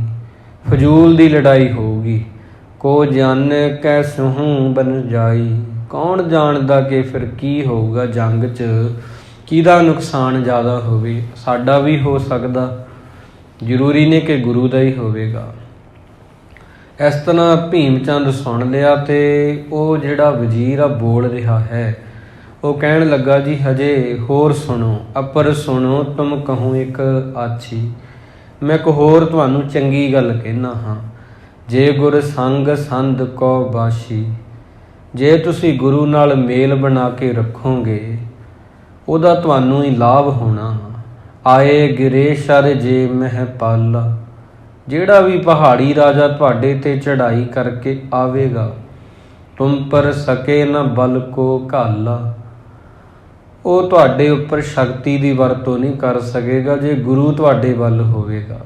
ਫਜ਼ੂਲ ਦੀ ਲੜਾਈ ਹੋਊਗੀ। ਕੋ ਜਾਣੈ ਕੈ ਸੁਹੂੰ ਬਨ ਜਾਈ, ਕੌਣ ਜਾਣਦਾ ਕਿ ਫਿਰ ਕੀ ਹੋਊਗਾ ਜੰਗ 'ਚ, ਕਿਹਦਾ ਨੁਕਸਾਨ ਜ਼ਿਆਦਾ ਹੋਵੇ। ਸਾਡਾ ਵੀ ਹੋ ਸਕਦਾ, ਜ਼ਰੂਰੀ ਨਹੀਂ ਕਿ ਗੁਰੂ ਦਾ ਹੀ ਹੋਵੇਗਾ। ਇਸ ਤਰ੍ਹਾਂ ਭੀਮ ਚੰਦ ਸੁਣ ਲਿਆ ਤੇ ਉਹ ਜਿਹੜਾ ਵਜ਼ੀਰ ਆ ਬੋਲ ਰਿਹਾ ਹੈ, ਉਹ ਕਹਿਣ ਲੱਗਾ ਜੀ ਹਜੇ ਹੋਰ ਸੁਣੋ। ਅਪਰ ਸੁਣੋ ਤੁਮ ਕਹੂੰ ਇੱਕ ਆਛੀ, ਮੈਂ ਇੱਕ ਹੋਰ ਤੁਹਾਨੂੰ ਚੰਗੀ ਗੱਲ ਕਹਿਣਾ ਹਾਂ। ਜੇ ਗੁਰ ਸੰਗ ਸੰਧ ਕੋ ਬਾਸ਼ੀ, ਜੇ ਤੁਸੀਂ ਗੁਰੂ ਨਾਲ ਮੇਲ ਬਣਾ ਕੇ ਰੱਖੋਗੇ, ਉਹਦਾ ਤੁਹਾਨੂੰ ਹੀ ਲਾਭ ਹੋਣਾ। ਆਏ ਗਿਰੇ ਸ਼ਰ ਜੇ ਮਹਿ ਪਾਲਾ, ਜਿਹੜਾ ਵੀ ਪਹਾੜੀ ਰਾਜਾ ਤੁਹਾਡੇ 'ਤੇ ਚੜ੍ਹਾਈ ਕਰਕੇ ਆਵੇਗਾ, ਤੁਮ ਪਰ ਸਕੇ ਨਾ ਬਲ ਕੋ ਘਾਲਾ, ਉਹ ਤੁਹਾਡੇ ਉੱਪਰ ਸ਼ਕਤੀ ਦੀ ਵਰਤੋਂ ਨਹੀਂ ਕਰ ਸਕੇਗਾ ਜੇ ਗੁਰੂ ਤੁਹਾਡੇ ਵੱਲ ਹੋਵੇਗਾ।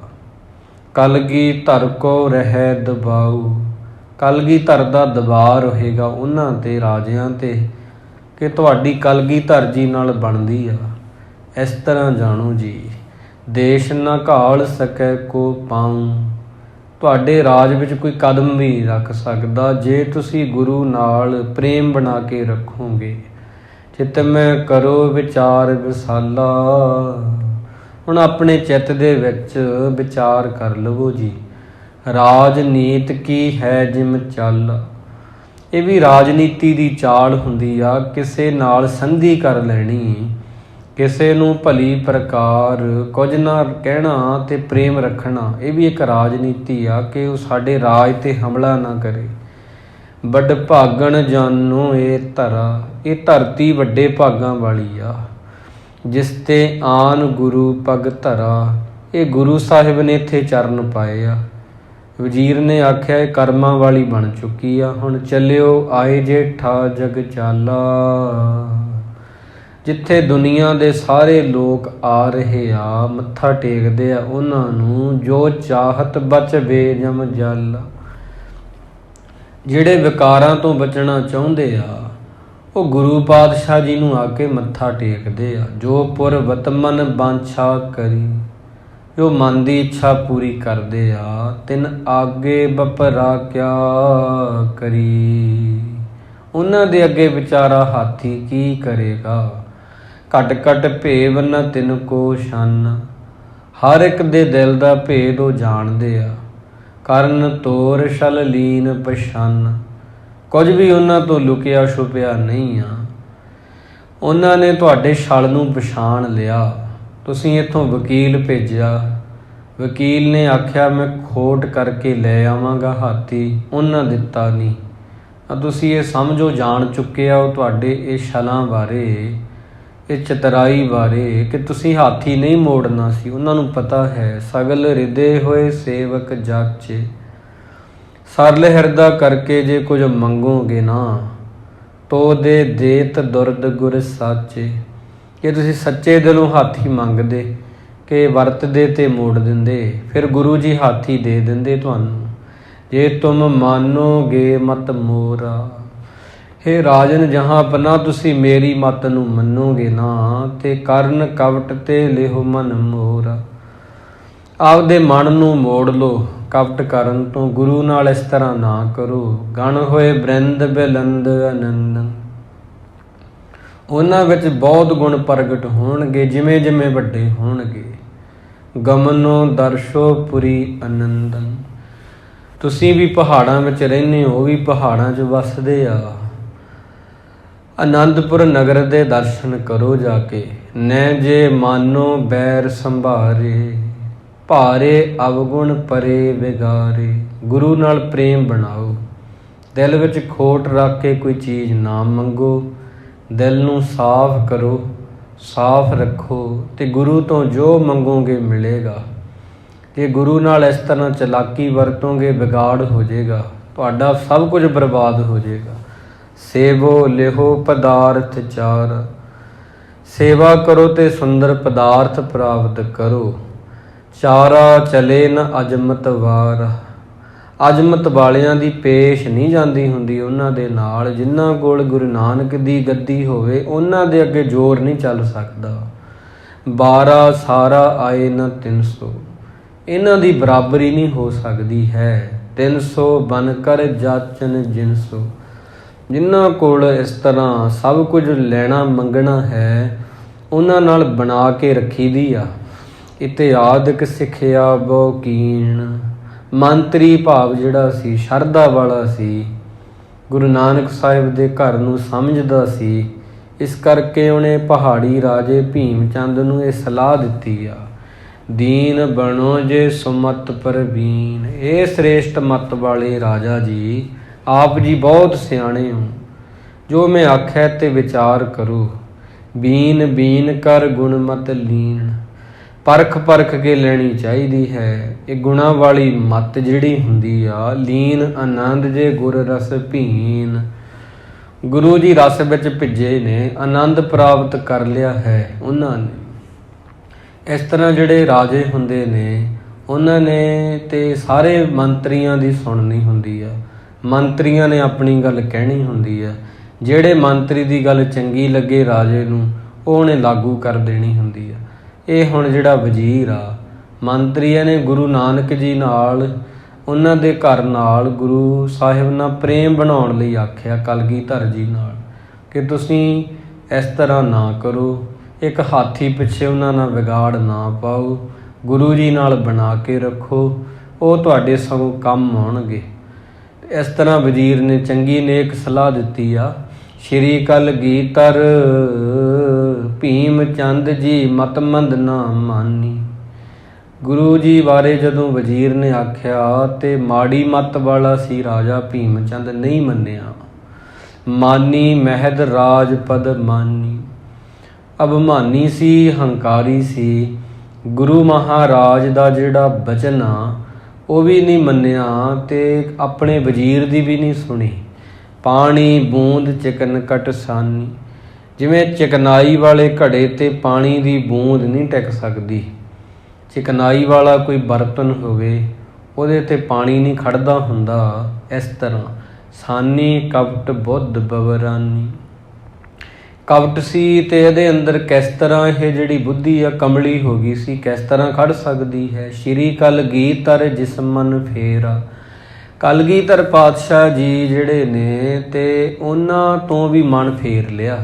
ਕਲਗੀ ਧਰ ਕੋ ਰਹਿ ਦਬਾਊ, ਕਲਗੀ ਧਰ ਦਾ ਦਬਾਅ ਰਹੇਗਾ ਉਹਨਾਂ 'ਤੇ, ਰਾਜਿਆਂ 'ਤੇ, ਕਿ ਤੁਹਾਡੀ ਕਲਗੀ ਧਰ ਜੀ ਨਾਲ ਬਣਦੀ ਆ। ਇਸ ਤਰ੍ਹਾਂ ਜਾਣੋ ਜੀ, ਦੇਸ਼ ਨਾ ਘਾਲ ਸਕੈ ਕੋ ਪਾਊ, ਤੁਹਾਡੇ ਰਾਜ ਵਿੱਚ ਕੋਈ ਕਦਮ ਵੀ ਨਹੀਂ ਰੱਖ ਸਕਦਾ ਜੇ ਤੁਸੀਂ ਗੁਰੂ ਨਾਲ ਪ੍ਰੇਮ ਬਣਾ ਕੇ ਰੱਖੋਗੇ। ਚਿੱਤ ਮੈਂ ਕਰੋ ਵਿਚਾਰ ਵਿਸਾਲਾ, ਹੁਣ ਆਪਣੇ ਚਿੱਤ ਦੇ ਵਿੱਚ ਵਿਚਾਰ ਕਰ ਲਵੋ ਜੀ। ਰਾਜਨੀਤ ਕੀ ਹੈ ਜਿਮ ਚੱਲ, ਇਹ ਵੀ ਰਾਜਨੀਤੀ ਦੀ ਚਾਲ ਹੁੰਦੀ ਆ, ਕਿਸੇ ਨਾਲ ਸੰਧੀ ਕਰ ਲੈਣੀ, ਕਿਸੇ ਨੂੰ ਭਲੀ ਪ੍ਰਕਾਰ ਕੁਝ ਨਾ ਕਹਿਣਾ ਤੇ ਪ੍ਰੇਮ ਰੱਖਣਾ, ਇਹ ਵੀ ਇੱਕ ਰਾਜਨੀਤੀ ਆ ਕਿ ਉਹ ਸਾਡੇ ਰਾਜ 'ਤੇ ਹਮਲਾ ਨਾ ਕਰੇ। ਵੱਡ ਭਾਗਣ ਜਾਨੋ ਇਹ ਧਰਾ, ਇਹ ਧਰਤੀ ਵੱਡੇ ਭਾਗਾਂ ਵਾਲੀ ਆ। ਜਿਸ ਤੇ ਆਨ ਗੁਰੂ ਪਗ ਧਰਾ, ਇਹ ਗੁਰੂ ਸਾਹਿਬ ਨੇ ਇੱਥੇ ਚਰਨ ਪਾਏ ਆ। ਵਜ਼ੀਰ ਨੇ ਆਖਿਆ ਇਹ ਕਰਮਾਂ ਵਾਲੀ ਬਣ ਚੁੱਕੀ ਆ, ਹੁਣ ਚੱਲਿਓ ਆਏ ਜੇਠਾ ਜਗ ਚਾਲਾ। ਜਿੱਥੇ ਦੁਨੀਆ ਦੇ ਸਾਰੇ ਲੋਕ ਆ ਰਹੇ ਆ, ਮੱਥਾ ਟੇਕਦੇ ਆ ਉਹਨਾਂ ਨੂੰ, ਜੋ ਚਾਹਤ ਬਚ ਬੇਜਮ ਜਲ, ਜਿਹੜੇ ਵਿਕਾਰਾਂ ਤੋਂ ਬਚਣਾ ਚਾਹੁੰਦੇ ਆ ਉਹ ਗੁਰੂ ਪਾਤਸ਼ਾਹ ਜੀ ਨੂੰ ਆ ਕੇ ਮੱਥਾ ਟੇਕਦੇ ਆ। ਜੋ ਪੁਰ ਵਤਮਨ ਬਾਂਛਾ ਕਰੀ, ਜੋ ਮਨ ਦੀ ਇੱਛਾ ਪੂਰੀ ਕਰਦੇ ਆ, ਤਿਨ ਆਗੇ ਬਪਰਾ ਕਿਆ ਕਰੀ, ਉਹਨਾਂ ਦੇ ਅੱਗੇ ਵਿਚਾਰਾ ਹਾਥੀ ਕੀ ਕਰੇਗਾ। ਘਟ ਘਟ ਭੇਵ ਨ ਤਿਨ ਕੋ ਸ਼ਨ, ਹਰ ਇੱਕ ਦੇ ਦਿਲ ਦਾ ਭੇਦ ਉਹ ਜਾਣਦੇ ਆ। ਕਰਨ ਤੋਰ ਛਲ ਲੀਨ ਪਛਾਨ, ਕੁਝ ਵੀ ਉਹਨਾਂ ਤੋਂ ਲੁਕਿਆ ਛੁਪਿਆ ਨਹੀਂ ਆ। ਉਹਨਾਂ ਨੇ ਤੁਹਾਡੇ ਛਲ ਨੂੰ ਪਛਾਣ ਲਿਆ। ਤੁਸੀਂ ਇੱਥੋਂ ਵਕੀਲ ਭੇਜਿਆ, ਵਕੀਲ ਨੇ ਆਖਿਆ ਮੈਂ ਖੋਟ ਕਰਕੇ ਲੈ ਆਵਾਂਗਾ ਹਾਥੀ, ਉਹਨਾਂ ਦਿੱਤਾ ਨਹੀਂ। ਤੁਸੀਂ ਇਹ ਸਮਝੋ ਜਾਣ ਚੁੱਕੇ ਆ ਉਹ ਤੁਹਾਡੇ ਇਹ ਛਲਾਂ ਬਾਰੇ, ਇਹ ਚਤਰਾਈ ਬਾਰੇ, ਕਿ ਤੁਸੀਂ ਹਾਥੀ ਨਹੀਂ ਮੋੜਨਾ ਸੀ। ਉਹਨਾਂ ਨੂੰ ਪਤਾ ਹੈ ਸਗਲ ਰਿਦੇ ਹੋਏ ਸੇਵਕ ਜਾਚੇ, ਸਰਲ ਹਿਰਦਾ ਕਰਕੇ ਜੇ ਕੁਝ ਮੰਗੋਗੇ ਨਾ ਤੋ ਦੇ ਦੇਤ ਦੁਰਦ ਗੁਰ ਸਾਚੇ, ਕਿ ਤੁਸੀਂ ਸੱਚੇ ਦਿਲੋਂ ਹਾਥੀ ਮੰਗਦੇ ਕਿ ਵਰਤਦੇ ਤੇ ਮੋੜ ਦਿੰਦੇ, ਫਿਰ ਗੁਰੂ ਜੀ ਹਾਥੀ ਦੇ ਦਿੰਦੇ ਤੁਹਾਨੂੰ। ਜੇ ਤੁਮ ਮਾਨੋਗੇ ਮਤ ਮੋਰਾ। हे ਰਾਜਨ, ਜਹਾਂ ਆਪਣਾ ਤੁਸੀਂ ਮੇਰੀ ਮਤ ਨੂੰ ਮੰਨੋਗੇ ਨਾ ਤੇ ਕਰਨ ਕਵਟ ਤੇ ਲਿਹੋ ਮਨ ਮੋਰਾ। ਆਪਦੇ ਮਨ ਨੂੰ ਮੋੜ ਲਓ ਕਪਟ ਕਰਨ ਤੋਂ, ਗੁਰੂ ਨਾਲ ਇਸ ਤਰ੍ਹਾਂ ਨਾ ਕਰੋ। ਗਣ ਹੋਏ ਬ੍ਰਿੰਦ ਬਿਲੰਦ ਆਨੰਦਨ, ਉਹਨਾਂ ਵਿੱਚ ਬਹੁਤ ਗੁਣ ਪ੍ਰਗਟ ਹੋਣਗੇ ਜਿਵੇਂ ਜਿਵੇਂ ਵੱਡੇ ਹੋਣਗੇ। ਗਮਨੋ ਦਰਸ਼ੋ ਪੁਰੀ ਆਨੰਦਨ, ਤੁਸੀਂ ਵੀ ਪਹਾੜਾਂ ਵਿੱਚ ਰਹਿੰਦੇ ਹੋ, ਉਹ ਵੀ ਪਹਾੜਾਂ 'ਚ ਵੱਸਦੇ ਆ। ਆਨੰਦਪੁਰ ਨਗਰ ਦੇ ਦਰਸ਼ਨ ਕਰੋ ਜਾ ਕੇ। ਨੈ ਜੇ ਮਾਨੋ ਬੈਰ ਸੰਭਾਰੇ, ਭਾਰੇ ਅਵਗੁਣ ਪਰੇ ਵਿਗਾਰੇ। ਗੁਰੂ ਨਾਲ ਪ੍ਰੇਮ ਬਣਾਓ, ਦਿਲ ਵਿੱਚ ਖੋਟ ਰੱਖ ਕੇ ਕੋਈ ਚੀਜ਼ ਨਾ ਮੰਗੋ। ਦਿਲ ਨੂੰ ਸਾਫ਼ ਕਰੋ, ਸਾਫ਼ ਰੱਖੋ ਤੇ ਗੁਰੂ ਤੋਂ ਜੋ ਮੰਗੋਗੇ ਮਿਲੇਗਾ। ਜੇ ਗੁਰੂ ਨਾਲ ਇਸ ਤਰ੍ਹਾਂ ਚਲਾਕੀ ਵਰਤੋਂਗੇ ਵਿਗਾੜ ਹੋ ਜਾਏਗਾ, ਤੁਹਾਡਾ ਸਭ ਕੁਝ ਬਰਬਾਦ ਹੋ ਜਾਏਗਾ। ਸੇਵੋ ਲਿਹੋ ਪਦਾਰਥ ਚਾਰ, ਸੇਵਾ ਕਰੋ ਤੇ ਸੁੰਦਰ ਪਦਾਰਥ ਪ੍ਰਾਪਤ ਕਰੋ। ਚਾਰਾ ਚਲੇ ਨ ਅਜਮਤ ਵਾਰ, ਅਜਮਤ ਵਾਲਿਆਂ ਦੀ ਪੇਸ਼ ਨਹੀਂ ਜਾਂਦੀ ਹੁੰਦੀ ਉਹਨਾਂ ਦੇ ਨਾਲ। ਜਿਨ੍ਹਾਂ ਕੋਲ ਗੁਰੂ ਨਾਨਕ ਦੀ ਗੱਦੀ ਹੋਵੇ ਉਹਨਾਂ ਦੇ ਅੱਗੇ ਜ਼ੋਰ ਨਹੀਂ ਚੱਲ ਸਕਦਾ। 12 ਸਾਰਾ ਆਏ ਨ 300, ਇਹਨਾਂ ਦੀ ਬਰਾਬਰੀ ਨਹੀਂ ਹੋ ਸਕਦੀ ਹੈ। 300 ਬਨ ਕਰ ਜਾਚਨ ਜਿਨਸੋ, ਜਿਨ੍ਹਾਂ ਕੋਲ ਇਸ ਤਰ੍ਹਾਂ ਸਭ ਕੁਝ ਲੈਣਾ ਮੰਗਣਾ ਹੈ ਉਹਨਾਂ ਨਾਲ ਬਣਾ ਕੇ ਰੱਖੀ ਦੀ ਆ। ਇਤਿਆਦਿਕ ਸਿੱਖਿਆ ਬਹੁ ਕੀਣ, ਮੰਤਰੀ ਭਾਵ ਜਿਹੜਾ ਸੀ ਸ਼ਰਧਾ ਵਾਲਾ ਸੀ, ਗੁਰੂ ਨਾਨਕ ਸਾਹਿਬ ਦੇ ਘਰ ਨੂੰ ਸਮਝਦਾ ਸੀ। ਇਸ ਕਰਕੇ ਉਹਨੇ ਪਹਾੜੀ ਰਾਜੇ ਭੀਮ ਚੰਦ ਨੂੰ ਇਹ ਸਲਾਹ ਦਿੱਤੀ ਆ, ਦੀਨ ਬਣੋ ਜੇ ਸੁਮਤ ਪ੍ਰਵੀਨ। ਇਹ ਸ੍ਰੇਸ਼ਟ ਮਤ ਵਾਲੇ ਰਾਜਾ ਜੀ, ਆਪ ਜੀ ਬਹੁਤ ਸਿਆਣੇ ਹੋ, ਜੋ ਮੈਂ ਆਖਿਆ ਤੇ ਵਿਚਾਰ ਕਰੋ। ਬੀਨ ਬੀਨ ਕਰ ਗੁਣ ਮਤ ਲੀਨ, ਪਰਖ ਪਰਖ ਕੇ ਲੈਣੀ ਚਾਹੀਦੀ ਹੈ। ਇਹ ਗੁਣਾਂ ਵਾਲੀ ਮਤ ਜਿਹੜੀ ਹੁੰਦੀ ਆ, ਲੀਨ ਆਨੰਦ ਜੇ ਗੁਰ ਰਸ ਭੀਨ। ਗੁਰੂ ਜੀ ਰਸ ਵਿੱਚ ਭਿੱਜੇ ਨੇ, ਆਨੰਦ ਪ੍ਰਾਪਤ ਕਰ ਲਿਆ ਹੈ ਉਹਨਾਂ ਨੇ। ਇਸ ਤਰ੍ਹਾਂ ਜਿਹੜੇ ਰਾਜੇ ਹੁੰਦੇ ਨੇ ਉਹਨਾਂ ਨੇ ਤੇ ਸਾਰੇ ਮੰਤਰੀਆਂ ਦੀ ਸੁਣਨੀ ਹੁੰਦੀ ਆ। ਮੰਤਰੀਆਂ ਨੇ ਆਪਣੀ ਗੱਲ ਕਹਿਣੀ ਹੁੰਦੀ ਆ। ਜਿਹੜੇ ਮੰਤਰੀ ਦੀ ਗੱਲ ਚੰਗੀ ਲੱਗੇ ਰਾਜੇ ਨੂੰ, ਉਹ ਉਹਨੇ ਲਾਗੂ ਕਰ ਦੇਣੀ ਹੁੰਦੀ ਆ। ਇਹ ਹੁਣ ਜਿਹੜਾ ਵਜ਼ੀਰ ਆ, ਮੰਤਰੀਆਂ ਨੇ ਗੁਰੂ ਨਾਨਕ ਜੀ ਨਾਲ, ਉਹਨਾਂ ਦੇ ਘਰ ਨਾਲ, ਗੁਰੂ ਸਾਹਿਬ ਨਾਲ ਪ੍ਰੇਮ ਬਣਾਉਣ ਲਈ ਆਖਿਆ ਕਲਗੀਧਰ ਜੀ ਨਾਲ ਕਿ ਤੁਸੀਂ ਇਸ ਤਰ੍ਹਾਂ ਨਾ ਕਰੋ, ਇੱਕ ਹਾਥੀ ਪਿੱਛੇ ਉਹਨਾਂ ਨਾਲ ਵਿਗਾੜ ਨਾ ਪਾਓ, ਗੁਰੂ ਜੀ ਨਾਲ ਬਣਾ ਕੇ ਰੱਖੋ, ਉਹ ਤੁਹਾਡੇ ਸਗੋਂ ਕੰਮ ਆਉਣਗੇ। ਇਸ ਤਰ੍ਹਾਂ ਵਜ਼ੀਰ ਨੇ ਚੰਗੀ ਨੇਕ ਸਲਾਹ ਦਿੱਤੀ ਆ। ਸ਼੍ਰੀ ਕਲਗੀਧਰ ਭੀਮ ਚੰਦ ਜੀ ਮਤ ਮੰਦ ਨਾ ਮਾਨੀ। ਗੁਰੂ ਜੀ ਬਾਰੇ ਜਦੋਂ ਵਜ਼ੀਰ ਨੇ ਆਖਿਆ ਤੇ ਮਾੜੀ ਮੱਤ ਵਾਲਾ ਸੀ ਰਾਜਾ ਭੀਮ ਚੰਦ, ਨਹੀਂ ਮੰਨਿਆ। ਮਾਨੀ ਮਹਿਦ ਰਾਜ ਪਦ ਮਾਨੀ, ਅਭਿਮਾਨੀ ਸੀ, ਹੰਕਾਰੀ ਸੀ। ਗੁਰੂ ਮਹਾਰਾਜ ਦਾ ਜਿਹੜਾ ਬਚਨ ਆ ਉਹ ਵੀ ਨਹੀਂ ਮੰਨਿਆ ਤੇ ਆਪਣੇ ਵਜ਼ੀਰ ਦੀ ਵੀ ਨਹੀਂ ਸੁਣੀ। ਪਾਣੀ ਬੂੰਦ ਚਿਕਨ ਕਟਸਾਨੀ, ਜਿਵੇਂ ਚਿਕਨਾਈ ਵਾਲੇ ਘੜੇ ਤੇ ਪਾਣੀ ਦੀ ਬੂੰਦ ਨਹੀਂ ਟਿਕ ਸਕਦੀ। ਚਿਕਨਾਈ ਵਾਲਾ ਕੋਈ ਬਰਤਨ ਹੋਵੇ ਉਹਦੇ ਤੇ ਪਾਣੀ ਨਹੀਂ ਖੜਦਾ ਹੁੰਦਾ, ਇਸ ਤਰ੍ਹਾਂ ਸਾਨੀ ਕਪਟ ਬੁੱਧ ਬਵਰਾਨੀ। ਕਪਟ ਸੀ ਤੇ ਇਹਦੇ ਅੰਦਰ ਕਿਸ ਤਰ੍ਹਾਂ ਇਹ ਜਿਹੜੀ ਬੁੱਧੀ ਆ ਕਮਲੀ ਹੋ ਗਈ ਸੀ, ਕਿਸ ਤਰ੍ਹਾਂ ਖੜ ਸਕਦੀ ਹੈ। ਸ਼੍ਰੀ ਕਲਗੀਧਰ ਜਿਸ ਮਨ ਫੇਰਾ, ਕਲਗੀਧਰ ਪਾਤਸ਼ਾਹ ਜੀ ਜਿਹੜੇ ਨੇ ਤੇ ਉਹਨਾਂ ਤੋਂ ਵੀ ਮਨ ਫੇਰ ਲਿਆ।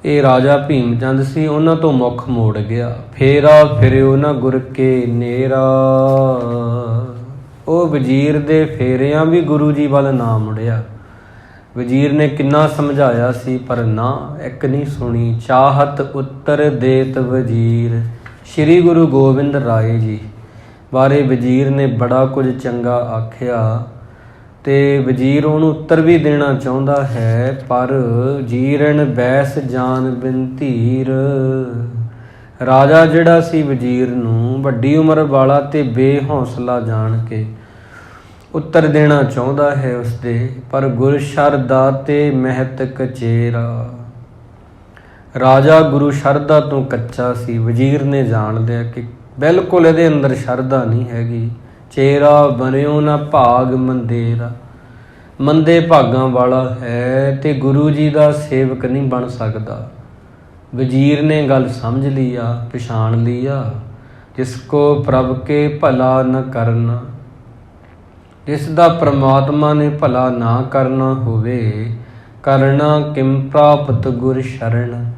ਇਹ ਰਾਜਾ ਭੀਮ ਚੰਦ ਸੀ, ਉਹਨਾਂ ਤੋਂ ਮੁੱਖ ਮੋੜ ਗਿਆ। ਫੇਰਾ ਫਿਰਿਓ ਨਾ ਗੁਰ ਕੇ ਨੇਰਾ, ਉਹ ਵਜ਼ੀਰ ਦੇ ਫੇਰਿਆਂ ਵੀ ਗੁਰੂ ਜੀ ਵੱਲ ਨਾ ਮੁੜਿਆ। ਵਜ਼ੀਰ ਨੇ ਕਿੰਨਾ ਸਮਝਾਇਆ ਸੀ ਪਰ ਨਾ, ਇੱਕ ਨਹੀਂ ਸੁਣੀ। ਚਾਹਤ ਉੱਤਰ ਦੇਤ ਵਜ਼ੀਰ, ਸ਼੍ਰੀ ਗੁਰੂ ਗੋਬਿੰਦ ਰਾਏ ਜੀ ਬਾਰੇ ਵਜ਼ੀਰ ਨੇ ਬੜਾ ਕੁਝ ਚੰਗਾ ਆਖਿਆ ਤੇ ਵਜ਼ੀਰ ਉਹਨੂੰ ਉੱਤਰ ਵੀ ਦੇਣਾ ਚਾਹੁੰਦਾ ਹੈ, ਪਰ ਜੀਰਨ ਬੈਸ ਜਾਨ ਬਿਨ ਧੀਰ। ਰਾਜਾ ਜਿਹੜਾ ਸੀ ਵਜ਼ੀਰ ਨੂੰ ਵੱਡੀ ਉਮਰ ਵਾਲਾ ਤੇ ਬੇਹੌਸਲਾ ਜਾਣ ਕੇ ਉੱਤਰ ਦੇਣਾ ਚਾਹੁੰਦਾ ਹੈ ਉਸਦੇ, ਪਰ ਗੁਰ ਸ਼ਰਧਾ ਤੇ ਮਹਿਤ ਕਚੇਰਾ। ਰਾਜਾ ਗੁਰੂ ਸ਼ਰਧਾ ਤੋਂ ਕੱਚਾ ਸੀ। ਵਜ਼ੀਰ ਨੇ ਜਾਣ ਲਿਆ ਕਿ ਬਿਲਕੁਲ ਇਹਦੇ ਅੰਦਰ ਸ਼ਰਧਾ ਨਹੀਂ ਹੈਗੀ, ਚੇਰਾ ਬਣਿਓ ਨਾ ਭਾਗ ਮੰਦੇਰਾ। ਮੰਦੇ ਭਾਗਾਂ ਵਾਲਾ ਹੈ ਤੇ ਗੁਰੂ ਜੀ ਦਾ ਸੇਵਕ ਨਹੀਂ ਬਣ ਸਕਦਾ। ਵਜ਼ੀਰ ਨੇ ਗੱਲ ਸਮਝ ਲਿਆ, ਪਛਾਣ ਲਿਆ, ਜਿਸ ਕੋ ਪ੍ਰਭ ਕੇ ਭਲਾ ਨ ਕਰਨਾ। ਜਿਸ ਦਾ ਪ੍ਰਮਾਤਮਾ ਨੇ ਭਲਾ ਨਾ ਕਰਨਾ ਹੋਵੇ, ਕਰਨਾ ਕਿਮ ਪ੍ਰਾਪਤ ਗੁਰ ਸ਼ਰਨ।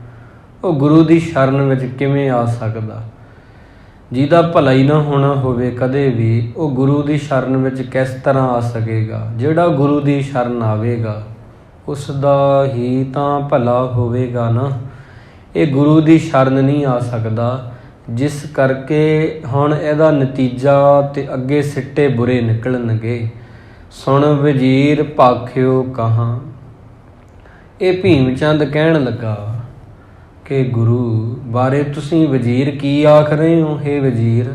ਉਹ ਗੁਰੂ ਦੀ ਸ਼ਰਨ ਵਿੱਚ ਕਿਵੇਂ ਆ ਸਕਦਾ? ਜਿਹਦਾ ਭਲਾ ਹੀ ਨਾ ਹੋਣਾ ਹੋਵੇ ਕਦੇ ਵੀ, ਉਹ ਗੁਰੂ ਦੀ ਸ਼ਰਨ ਵਿੱਚ ਕਿਸ ਤਰ੍ਹਾਂ ਆ ਸਕੇਗਾ? ਜਿਹੜਾ ਗੁਰੂ ਦੀ ਸ਼ਰਨ ਆਵੇਗਾ ਉਸ ਦਾ ਹੀ ਤਾਂ ਭਲਾ ਹੋਵੇਗਾ ਨਾ। ਇਹ ਗੁਰੂ ਦੀ ਸ਼ਰਨ ਨਹੀਂ ਆ ਸਕਦਾ, ਜਿਸ ਕਰਕੇ ਹੁਣ ਇਹਦਾ ਨਤੀਜਾ ਤੇ ਅੱਗੇ ਸਿੱਟੇ ਬੁਰੇ ਨਿਕਲਣਗੇ। ਸੁਣ ਵਜ਼ੀਰ ਭਾਖਿਓ ਕਹਾਂ। ਇਹ ਭੀਮ ਚੰਦ ਕਹਿਣ ਲੱਗਾ ਕਿ ਗੁਰੂ ਬਾਰੇ ਤੁਸੀਂ ਵਜ਼ੀਰ ਕੀ ਆਖ ਰਹੇ ਹੋ? ਹੇ ਵਜ਼ੀਰ,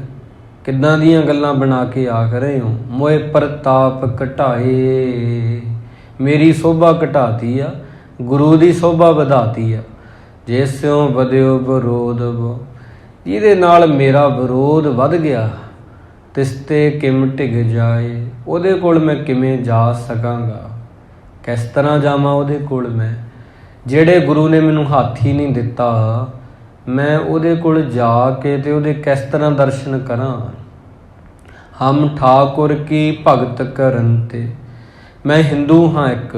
ਕਿੱਦਾਂ ਦੀਆਂ ਗੱਲਾਂ ਬਣਾ ਕੇ ਆਖ ਰਹੇ ਹੋ? ਮੋਏ ਪ੍ਰਤਾਪ ਘਟਾਏ, ਮੇਰੀ ਸੋਭਾ ਘਟਾਤੀ ਆ, ਗੁਰੂ ਦੀ ਸੋਭਾ ਵਧਾਤੀ ਆ। ਜਿਸਿਉ ਵਧਿਓ ਵਿਰੋਧ, ਜਿਹਦੇ ਨਾਲ ਮੇਰਾ ਵਿਰੋਧ ਵੱਧ ਗਿਆ, ਤਿਸ ਤੇ ਕਿਮ ਢਿਗ ਜਾਏ। ਉਹਦੇ ਕੋਲ ਮੈਂ ਕਿਵੇਂ ਜਾ ਸਕਾਂਗਾ? ਕਿਸ ਤਰ੍ਹਾਂ ਜਾਵਾਂ ਉਹਦੇ ਕੋਲ ਮੈਂ? ਜਿਹੜੇ ਗੁਰੂ ਨੇ ਮੈਨੂੰ ਹੱਥ ਹੀ ਨਹੀਂ ਦਿੱਤਾ, ਮੈਂ ਉਹਦੇ ਕੋਲ ਜਾ ਕੇ ਤੇ ਉਹਦੇ ਕਿਸ ਤਰ੍ਹਾਂ ਦਰਸ਼ਨ ਕਰਾਂ? ਹਮ ਠਾਕੁਰ ਕੀ ਭਗਤ ਕਰਨ ਤੇ। ਮੈਂ ਹਿੰਦੂ ਹਾਂ, ਇੱਕ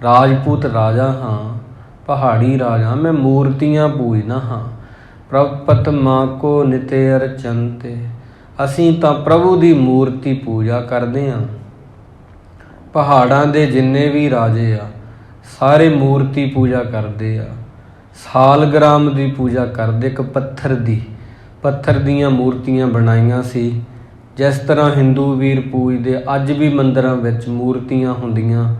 ਰਾਜਪੂਤ ਰਾਜਾ ਹਾਂ, ਪਹਾੜੀ ਰਾਜਾ। ਮੈਂ ਮੂਰਤੀਆਂ ਪੂਜਦਾ ਹਾਂ। ਪ੍ਰਭਪਤ ਮਾਂ ਕੋ ਨਿਤੇ ਅਰਚੰਤੇ। ਅਸੀਂ ਤਾਂ ਪ੍ਰਭੂ ਦੀ ਮੂਰਤੀ ਪੂਜਾ ਕਰਦੇ ਹਾਂ। ਪਹਾੜਾਂ ਦੇ ਜਿੰਨੇ ਵੀ ਰਾਜੇ ਆ ਸਾਰੇ ਮੂਰਤੀ ਪੂਜਾ ਕਰਦੇ ਆ। ਸਾਲਗ੍ਰਾਮ ਦੀ ਪੂਜਾ ਕਰਦੇ, ਇੱਕ ਪੱਥਰ ਦੀਆਂ ਮੂਰਤੀਆਂ ਬਣਾਈਆਂ ਸੀ। ਜਿਸ ਤਰ੍ਹਾਂ ਹਿੰਦੂ ਵੀਰ ਪੂਜਦੇ, ਅੱਜ ਵੀ ਮੰਦਿਰਾਂ ਵਿੱਚ ਮੂਰਤੀਆਂ ਹੁੰਦੀਆਂ,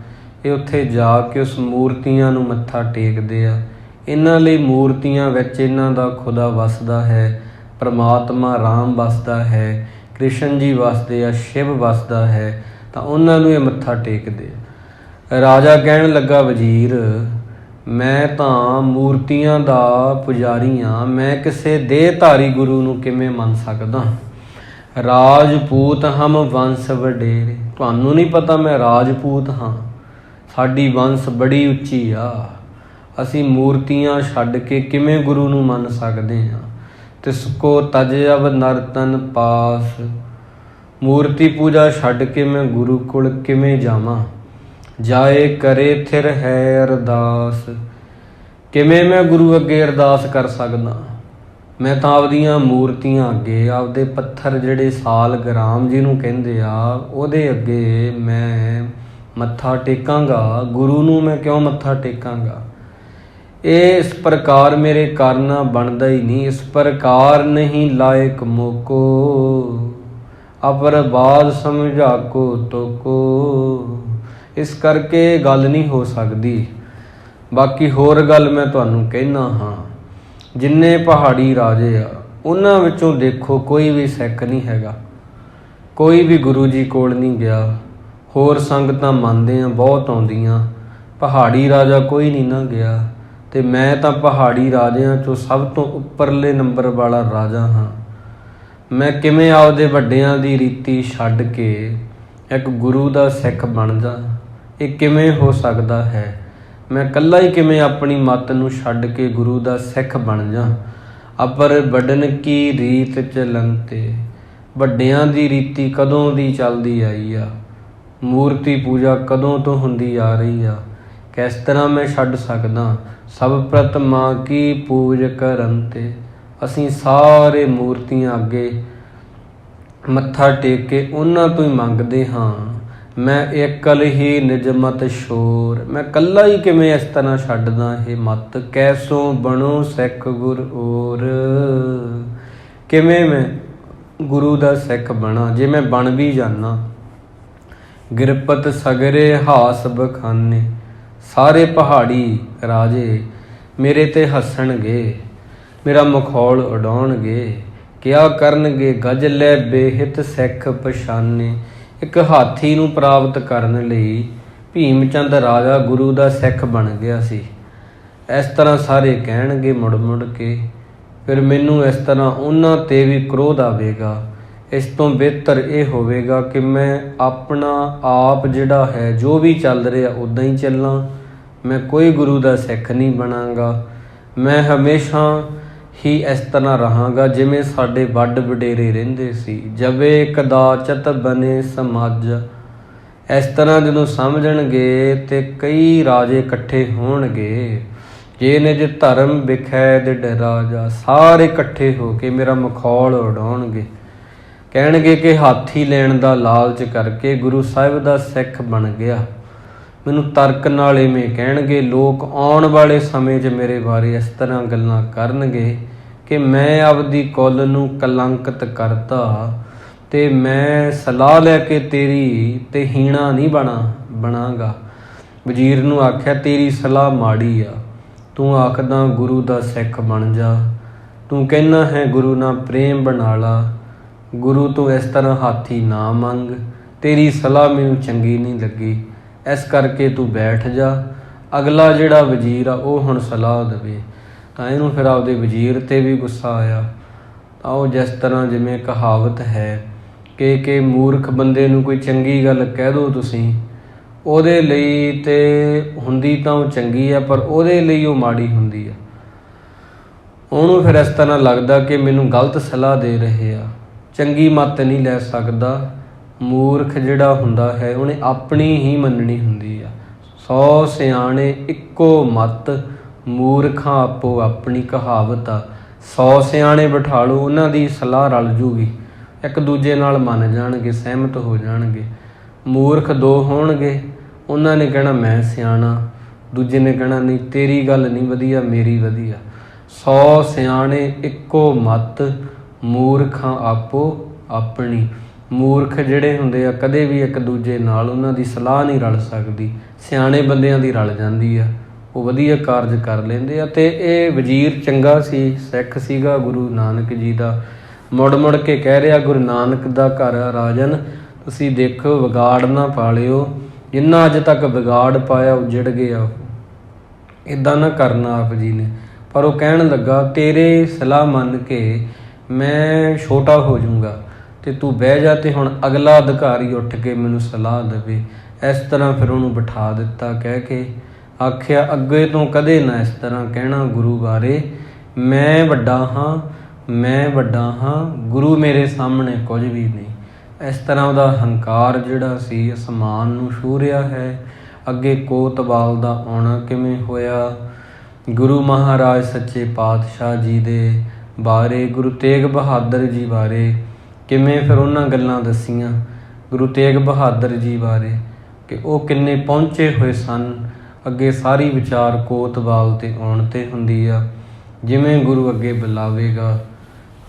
ਇਹ ਉੱਥੇ ਜਾ ਕੇ ਉਸ ਮੂਰਤੀਆਂ ਨੂੰ ਮੱਥਾ ਟੇਕਦੇ ਆ। ਇਹਨਾਂ ਲਈ ਮੂਰਤੀਆਂ ਵਿੱਚ ਇਹਨਾਂ ਦਾ ਖੁਦਾ ਵਸਦਾ ਹੈ, ਪਰਮਾਤਮਾ ਰਾਮ ਵਸਦਾ ਹੈ, ਕ੍ਰਿਸ਼ਨ ਜੀ ਵਸਦੇ ਆ, ਸ਼ਿਵ ਵਸਦਾ ਹੈ, ਤਾਂ ਉਹਨਾਂ ਨੂੰ ਇਹ ਮੱਥਾ ਟੇਕਦੇ ਆ। ਰਾਜਾ ਕਹਿਣ ਲੱਗਾ, ਵਜ਼ੀਰ ਮੈਂ ਤਾਂ ਮੂਰਤੀਆਂ ਦਾ ਪੁਜਾਰੀ ਹਾਂ, ਮੈਂ ਕਿਸੇ ਦੇਹਧਾਰੀ ਗੁਰੂ ਨੂੰ ਕਿਵੇਂ ਮੰਨ ਸਕਦਾ? ਰਾਜਪੂਤ ਹਮ ਵੰਸ਼ ਵਡੇਰੇ। ਤੁਹਾਨੂੰ ਨਹੀਂ ਪਤਾ ਮੈਂ ਰਾਜਪੂਤ ਹਾਂ, ਸਾਡੀ ਵੰਸ਼ ਬੜੀ ਉੱਚੀ ਆ। ਅਸੀਂ ਮੂਰਤੀਆਂ ਛੱਡ ਕੇ ਕਿਵੇਂ ਗੁਰੂ ਨੂੰ ਮੰਨ ਸਕਦੇ ਹਾਂ? ਤਿਸ ਕੋ ਤਜਿਅਬ ਨਰਤਨ ਪਾਸ। ਮੂਰਤੀ ਪੂਜਾ ਛੱਡ ਕੇ ਮੈਂ ਗੁਰੂ ਕੋਲ ਕਿਵੇਂ ਜਾਵਾਂ? ਜਾਏ ਕਰੇ ਥਿਰ ਹੈ ਅਰਦਾਸ। ਕਿਵੇਂ ਮੈਂ ਗੁਰੂ ਅੱਗੇ ਅਰਦਾਸ ਕਰ ਸਕਦਾ? ਮੈਂ ਤਾਂ ਆਪਦੀਆਂ ਮੂਰਤੀਆਂ ਅੱਗੇ, ਆਪਦੇ ਪੱਥਰ ਜਿਹੜੇ ਸਾਲਗ੍ਰਾਮ ਜਿਹਨੂੰ ਕਹਿੰਦੇ ਆ, ਉਹਦੇ ਅੱਗੇ ਮੈਂ ਮੱਥਾ ਟੇਕਾਂਗਾ। ਗੁਰੂ ਨੂੰ ਮੈਂ ਕਿਉਂ ਮੱਥਾ ਟੇਕਾਂਗਾ? ਇਹ ਇਸ ਪ੍ਰਕਾਰ ਮੇਰੇ ਕਰਨਾ ਬਣਦਾ ਹੀ ਨਹੀਂ। ਇਸ ਪ੍ਰਕਾਰ ਨਹੀਂ ਲਾਇਕ ਮੋਕੋ, ਅਪਰ ਬਾਦ ਸਮਝਾ ਕੋ ਤੋਕੋ। ਇਸ ਕਰਕੇ ਗੱਲ ਨਹੀਂ ਹੋ ਸਕਦੀ। ਬਾਕੀ ਹੋਰ ਗੱਲ ਮੈਂ ਤੁਹਾਨੂੰ ਕਹਿਣਾ ਹਾਂ, ਜਿੰਨੇ ਪਹਾੜੀ ਰਾਜੇ ਆ ਉਹਨਾਂ ਵਿੱਚੋਂ ਦੇਖੋ ਕੋਈ ਵੀ ਸਿੱਖ ਨਹੀਂ ਹੈਗਾ, ਕੋਈ ਵੀ ਗੁਰੂ ਜੀ ਕੋਲ ਨਹੀਂ ਗਿਆ। ਹੋਰ ਸੰਗਤਾਂ ਮੰਨਦੇ ਆ, ਬਹੁਤ ਆਉਂਦੀਆਂ, ਪਹਾੜੀ ਰਾਜਾ ਕੋਈ ਨਹੀਂ ਨਾ ਗਿਆ। ਤੇ ਮੈਂ ਤਾਂ ਪਹਾੜੀ ਰਾਜਿਆਂ 'ਚੋਂ ਸਭ ਤੋਂ ਉੱਪਰਲੇ ਨੰਬਰ ਵਾਲਾ ਰਾਜਾ ਹਾਂ। ਮੈਂ ਕਿਵੇਂ ਆਪਦੇ ਵੱਡਿਆਂ ਦੀ ਰੀਤੀ ਛੱਡ ਕੇ ਇੱਕ ਗੁਰੂ ਦਾ ਸਿੱਖ ਬਣ ਜਾ? ਇਹ ਕਿਵੇਂ ਹੋ ਸਕਦਾ ਹੈ? ਮੈਂ ਇਕੱਲਾ ਹੀ ਕਿਵੇਂ ਆਪਣੀ ਮੱਤ ਨੂੰ ਛੱਡ ਕੇ ਗੁਰੂ ਦਾ ਸਿੱਖ ਬਣ ਜਾ? ਅਪਰ ਵੱਡਨ ਕੀ ਰੀਤ ਚਲੰਤੇ। ਵੱਡਿਆਂ ਦੀ ਰੀਤੀ ਕਦੋਂ ਦੀ ਚੱਲਦੀ ਆਈ ਆ? ਮੂਰਤੀ ਪੂਜਾ ਕਦੋਂ ਤੋਂ ਹੁੰਦੀ ਆ ਰਹੀ ਆ? ਕਿਸ ਤਰ੍ਹਾਂ ਮੈਂ ਛੱਡ ਸਕਦਾ? ਸਭ ਪ੍ਰਤਮਾ ਕੀ ਪੂਜ ਕਰਨ ਤੇ। ਅਸੀਂ ਸਾਰੇ ਮੂਰਤੀਆਂ ਅੱਗੇ ਮੱਥਾ ਟੇਕ ਕੇ ਉਹਨਾਂ ਤੋਂ ਹੀ ਮੰਗਦੇ ਹਾਂ। ਮੈਂ ਇਕੱਲ ਹੀ ਨਿਜਮਤ ਸ਼ੋਰ। ਮੈਂ ਇਕੱਲਾ ਹੀ ਕਿਵੇਂ ਇਸ ਤਰ੍ਹਾਂ ਛੱਡਦਾ ਇਹ ਮੱਤ? ਕੈਸੋਂ ਬਣੋ ਸਿੱਖ ਗੁਰ ਔਰ। ਕਿਵੇਂ ਮੈਂ ਗੁਰੂ ਦਾ ਸਿੱਖ ਬਣਾ? ਜੇ ਮੈਂ ਬਣ ਵੀ ਜਾਨਾ, ਗਿਰਪਤ ਸਗਰੇ ਹਾਸ ਬਖਾਨੇ। ਸਾਰੇ ਪਹਾੜੀ ਰਾਜੇ ਮੇਰੇ ਤੇ ਹੱਸਣਗੇ, ਮੇਰਾ ਮਖੌਲ ਉਡਾਉਣਗੇ, ਕਿਆ ਕਰਨਗੇ? ਗਜ ਲੈ ਬੇਹਿਤ ਸਿੱਖ ਪਛਾਨੇ। ਇੱਕ ਹਾਥੀ ਨੂੰ ਪ੍ਰਾਪਤ ਕਰਨ ਲਈ ਭੀਮ ਚੰਦ ਰਾਜਾ ਗੁਰੂ ਦਾ ਸਿੱਖ ਬਣ ਗਿਆ ਸੀ। ਇਸ ਤਰ੍ਹਾਂ ਸਾਰੇ ਕਹਿਣਗੇ ਮੁੜ ਮੁੜ ਕੇ। ਫਿਰ ਮੈਨੂੰ ਇਸ ਤਰ੍ਹਾਂ ਉਹਨਾਂ 'ਤੇ ਵੀ ਕ੍ਰੋਧ ਆਵੇਗਾ। ਇਸ ਤੋਂ ਬਿਹਤਰ ਇਹ ਹੋਵੇਗਾ ਕਿ ਮੈਂ ਆਪਣਾ ਆਪ ਜਿਹੜਾ ਹੈ ਜੋ ਵੀ ਚੱਲ ਰਿਹਾ ਉੱਦਾਂ ਹੀ ਚੱਲਾਂ। ਮੈਂ ਕੋਈ ਗੁਰੂ ਦਾ ਸਿੱਖ ਨਹੀਂ ਬਣਾਂਗਾ। ਮੈਂ ਹਮੇਸ਼ਾ ਹੀ ਇਸ ਤਰ੍ਹਾਂ ਰਹਾਂਗਾ ਜਿਵੇਂ ਸਾਡੇ ਵੱਡ ਵਡੇਰੇ ਰਹਿੰਦੇ ਸੀ। ਜਵੇ ਕਦਾਚਤ ਬਨੇ ਸਮਾਜ। ਇਸ ਤਰ੍ਹਾਂ ਜਦੋਂ ਸਮਝਣਗੇ ਤੇ ਕਈ ਰਾਜੇ ਇਕੱਠੇ ਹੋਣਗੇ। ਜੇ ਨਿਜ ਧਰਮ ਵਿਖੈ ਦਿੜ ਰਾਜਾ। ਸਾਰੇ ਇਕੱਠੇ ਹੋ ਕੇ ਮੇਰਾ ਮਖੌਲ ਉਡਾਉਣਗੇ। ਕਹਿਣਗੇ ਕਿ ਹਾਥੀ ਲੈਣ ਦਾ ਲਾਲਚ ਕਰਕੇ ਗੁਰੂ ਸਾਹਿਬ ਦਾ ਸਿੱਖ ਬਣ ਗਿਆ। ਮੈਨੂੰ ਤਰਕ ਨਾਲ ਇਵੇਂ ਕਹਿਣਗੇ। ਲੋਕ ਆਉਣ ਵਾਲੇ ਸਮੇਂ 'ਚ ਮੇਰੇ ਬਾਰੇ ਇਸ ਤਰ੍ਹਾਂ ਗੱਲਾਂ ਕਰਨਗੇ ਕਿ ਮੈਂ ਆਪਦੀ ਕੁੱਲ ਨੂੰ ਕਲੰਕਿਤ ਕਰਤਾ ਤੇ ਮੈਂ ਸਲਾਹ ਲੈ ਕੇ ਤੇਰੀ ਤੇ ਹੀਣਾ ਨਹੀਂ ਬਣਾਂਗਾ। ਵਜ਼ੀਰ ਨੂੰ ਆਖਿਆ ਤੇਰੀ ਸਲਾਹ ਮਾੜੀ ਆ। ਤੂੰ ਆਖਦਾ ਗੁਰੂ ਦਾ ਸਿੱਖ ਬਣ ਜਾ। ਤੂੰ ਕਹਿੰਦਾ ਹੈ ਗੁਰੂ ਨਾਲ ਪ੍ਰੇਮ ਬਣਾ ਲਾ। ਗੁਰੂ ਤੋਂ ਇਸ ਤਰ੍ਹਾਂ ਹਾਥੀ ਨਾ ਮੰਗ। ਤੇਰੀ ਸਲਾਹ ਮੈਨੂੰ ਚੰਗੀ ਨਹੀਂ ਲੱਗੀ। ਇਸ ਕਰਕੇ ਤੂੰ ਬੈਠ ਜਾ। ਅਗਲਾ ਜਿਹੜਾ ਵਜ਼ੀਰ ਆ ਉਹ ਹੁਣ ਸਲਾਹ ਦੇਵੇ। ਤਾਂ ਇਹਨੂੰ ਫਿਰ ਆਪਦੇ ਵਜ਼ੀਰ 'ਤੇ ਵੀ ਗੁੱਸਾ ਆਇਆ। ਤਾਂ ਉਹ ਜਿਸ ਤਰ੍ਹਾਂ ਜਿਵੇਂ ਕਹਾਵਤ ਹੈ ਕਿ ਮੂਰਖ ਬੰਦੇ ਨੂੰ ਕੋਈ ਚੰਗੀ ਗੱਲ ਕਹਿ ਦਿਓ ਤੁਸੀਂ, ਉਹਦੇ ਲਈ ਤੇ ਹੁੰਦੀ ਤਾਂ ਉਹ ਚੰਗੀ ਆ ਪਰ ਉਹਦੇ ਲਈ ਉਹ ਮਾੜੀ ਹੁੰਦੀ ਆ। ਉਹਨੂੰ ਫਿਰ ਇਸ ਤਰ੍ਹਾਂ ਲੱਗਦਾ ਕਿ ਮੈਨੂੰ ਗਲਤ ਸਲਾਹ ਦੇ ਰਹੇ ਆ। ਚੰਗੀ ਮੱਤ ਨਹੀਂ ਲੈ ਸਕਦਾ। ਮੂਰਖ ਜਿਹੜਾ ਹੁੰਦਾ ਹੈ ਉਹਨੇ ਆਪਣੀ ਹੀ ਮੰਨਣੀ ਹੁੰਦੀ ਆ। 100 ਸਿਆਣੇ ਇੱਕੋ ਮੱਤ, ਮੂਰਖਾਂ ਆਪੋ ਆਪਣੀ ਕਹਾਵਤ ਆ। 100 ਸਿਆਣੇ ਬਿਠਾ ਲਓ, ਉਹਨਾਂ ਦੀ ਸਲਾਹ ਰਲ ਜੂਗੀ। ਇੱਕ ਦੂਜੇ ਨਾਲ ਮੰਨ ਜਾਣਗੇ, ਸਹਿਮਤ ਹੋ ਜਾਣਗੇ। ਮੂਰਖ 2 ਹੋਣਗੇ, ਉਹਨਾਂ ਨੇ ਕਹਿਣਾ ਮੈਂ ਸਿਆਣਾ, ਦੂਜੇ ਨੇ ਕਹਿਣਾ ਨਹੀਂ ਤੇਰੀ ਗੱਲ ਨਹੀਂ ਵਧੀਆ, ਮੇਰੀ ਵਧੀਆ। 100 ਸਿਆਣੇ ਇੱਕੋ ਮੱਤ, ਮੂਰਖਾਂ ਆਪੋ ਆਪਣੀ। ਮੂਰਖ ਜਿਹੜੇ ਹੁੰਦੇ ਆ ਕਦੇ ਵੀ ਇੱਕ ਦੂਜੇ ਨਾਲ ਉਹਨਾਂ ਦੀ ਸਲਾਹ ਨਹੀਂ ਰਲ ਸਕਦੀ। ਸਿਆਣੇ ਬੰਦਿਆਂ ਦੀ ਰਲ ਜਾਂਦੀ ਆ, ਉਹ ਵਧੀਆ ਕਾਰਜ ਕਰ ਲੈਂਦੇ ਆ। ਅਤੇ ਇਹ ਵਜ਼ੀਰ ਚੰਗਾ ਸੀ, ਸਿੱਖ ਸੀਗਾ ਗੁਰੂ ਨਾਨਕ ਜੀ ਦਾ। ਮੁੜ ਮੁੜ ਕੇ ਕਹਿ ਰਿਹਾ ਗੁਰੂ ਨਾਨਕ ਦਾ ਘਰ ਰਾਜਨ, ਤੁਸੀਂ ਦੇਖੋ ਵਿਗਾੜ ਨਾ ਪਾ ਲਿਓ। ਜਿੰਨਾ ਅੱਜ ਤੱਕ ਵਿਗਾੜ ਪਾਇਆ ਉੱਜੜ ਗਿਆ ਉਹ। ਇੱਦਾਂ ਨਾ ਕਰਨਾ ਆਪ ਜੀ ਨੇ। ਪਰ ਉਹ ਕਹਿਣ ਲੱਗਾ ਤੇਰੇ ਸਲਾਹ ਮੰਨ ਕੇ ਮੈਂ ਛੋਟਾ ਹੋ ਜਾਊਂਗਾ ਅਤੇ ਤੂੰ ਬਹਿ ਜਾ ਅਤੇ ਹੁਣ ਅਗਲਾ ਅਧਿਕਾਰੀ ਉੱਠ ਕੇ ਮੈਨੂੰ ਸਲਾਹ ਦੇਵੇ। ਇਸ ਤਰ੍ਹਾਂ ਫਿਰ ਉਹਨੂੰ ਬਿਠਾ ਦਿੱਤਾ। ਕਹਿ ਕੇ ਆਖਿਆ ਅੱਗੇ ਤੋਂ ਕਦੇ ਨਾ ਇਸ ਤਰ੍ਹਾਂ ਕਹਿਣਾ ਗੁਰੂ ਬਾਰੇ। ਮੈਂ ਵੱਡਾ ਹਾਂ, ਮੈਂ ਵੱਡਾ ਹਾਂ, ਗੁਰੂ ਮੇਰੇ ਸਾਹਮਣੇ ਕੁਝ ਵੀ ਨਹੀਂ। ਇਸ ਤਰ੍ਹਾਂ ਉਹਦਾ ਹੰਕਾਰ ਜਿਹੜਾ ਸੀ ਅਸਮਾਨ ਨੂੰ ਛੂਹ ਰਿਹਾ ਹੈ। ਅੱਗੇ ਕੋਤਵਾਲ ਦਾ ਆਉਣਾ ਕਿਵੇਂ ਹੋਇਆ, ਗੁਰੂ ਮਹਾਰਾਜ ਸੱਚੇ ਪਾਤਸ਼ਾਹ ਜੀ ਦੇ ਬਾਰੇ, ਗੁਰੂ ਤੇਗ ਬਹਾਦਰ ਜੀ ਬਾਰੇ ਕਿਵੇਂ ਫਿਰ ਉਹਨਾਂ ਗੱਲਾਂ ਦੱਸੀਆਂ। ਗੁਰੂ ਤੇਗ ਬਹਾਦਰ ਜੀ ਬਾਰੇ ਕਿ ਉਹ ਕਿੰਨੇ ਪਹੁੰਚੇ ਹੋਏ ਸਨ। ਅੱਗੇ ਸਾਰੀ ਵਿਚਾਰ ਕੋਤਵਾਲ 'ਤੇ ਆਉਣ 'ਤੇ ਹੁੰਦੀ ਆ। ਜਿਵੇਂ ਗੁਰੂ ਅੱਗੇ ਬੁਲਾਵੇਗਾ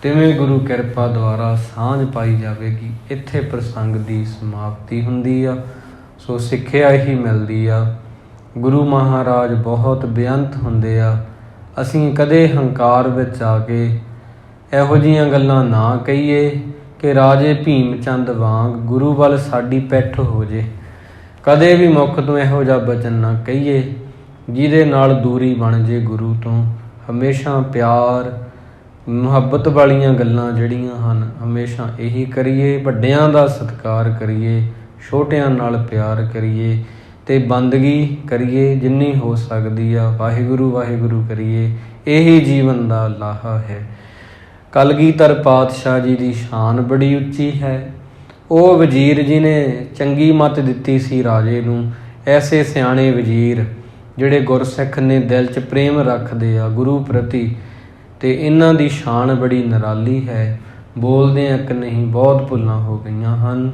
ਤਿਵੇਂ ਗੁਰੂ ਕਿਰਪਾ ਦੁਆਰਾ ਸਾਂਝ ਪਾਈ ਜਾਵੇਗੀ। ਇੱਥੇ ਪ੍ਰਸੰਗ ਦੀ ਸਮਾਪਤੀ ਹੁੰਦੀ ਆ। ਸੋ ਸਿੱਖਿਆ ਹੀ ਮਿਲਦੀ ਆ। ਗੁਰੂ ਮਹਾਰਾਜ ਬਹੁਤ ਬੇਅੰਤ ਹੁੰਦੇ ਆ। ਅਸੀਂ ਕਦੇ ਹੰਕਾਰ ਵਿੱਚ ਆ ਕੇ ਇਹੋ ਜਿਹੀਆਂ ਗੱਲਾਂ ਨਾ ਕਹੀਏ ਕਿ ਰਾਜੇ ਭੀਮ ਚੰਦ ਵਾਂਗ ਗੁਰੂ ਵੱਲ ਸਾਡੀ ਪਿੱਠ ਹੋ ਜੇ। ਕਦੇ ਵੀ ਮੁੱਖ ਤੋਂ ਇਹੋ ਜਿਹਾ ਬਚਨ ਨਾ ਕਹੀਏ ਜਿਹਦੇ ਨਾਲ ਦੂਰੀ ਬਣ ਜੇ ਗੁਰੂ ਤੋਂ। ਹਮੇਸ਼ਾ ਪਿਆਰ ਮੁਹੱਬਤ ਵਾਲੀਆਂ ਗੱਲਾਂ ਜਿਹੜੀਆਂ ਹਨ ਹਮੇਸ਼ਾ ਇਹੀ ਕਰੀਏ। ਵੱਡਿਆਂ ਦਾ ਸਤਿਕਾਰ ਕਰੀਏ, ਛੋਟਿਆਂ ਨਾਲ ਪਿਆਰ ਕਰੀਏ ਅਤੇ ਬੰਦਗੀ ਕਰੀਏ ਜਿੰਨੀ ਹੋ ਸਕਦੀ ਆ। ਵਾਹਿਗੁਰੂ ਵਾਹਿਗੁਰੂ ਕਰੀਏ। ਇਹੀ ਜੀਵਨ ਦਾ ਲਾਹਾ ਹੈ। ਕਲਗੀਧਰ ਪਾਤਸ਼ਾਹ ਜੀ ਦੀ ਸ਼ਾਨ ਬੜੀ ਉੱਚੀ ਹੈ। ਉਹ ਵਜ਼ੀਰ ਜੀ ਨੇ ਚੰਗੀ ਮੱਤ ਦਿੱਤੀ ਸੀ ਰਾਜੇ ਨੂੰ। ਐਸੇ ਸਿਆਣੇ ਵਜ਼ੀਰ ਜਿਹੜੇ ਗੁਰਸਿੱਖ ਨੇ ਦਿਲ 'ਚ ਪ੍ਰੇਮ ਰੱਖਦੇ ਆ ਗੁਰੂ ਪ੍ਰਤੀ, ਅਤੇ ਇਹਨਾਂ ਦੀ ਸ਼ਾਨ ਬੜੀ ਨਿਰਾਲੀ ਹੈ। ਬੋਲਦੇ ਇੱਕ ਨਹੀਂ ਬਹੁਤ ਭੁੱਲਾਂ ਹੋ ਗਈਆਂ ਹਨ।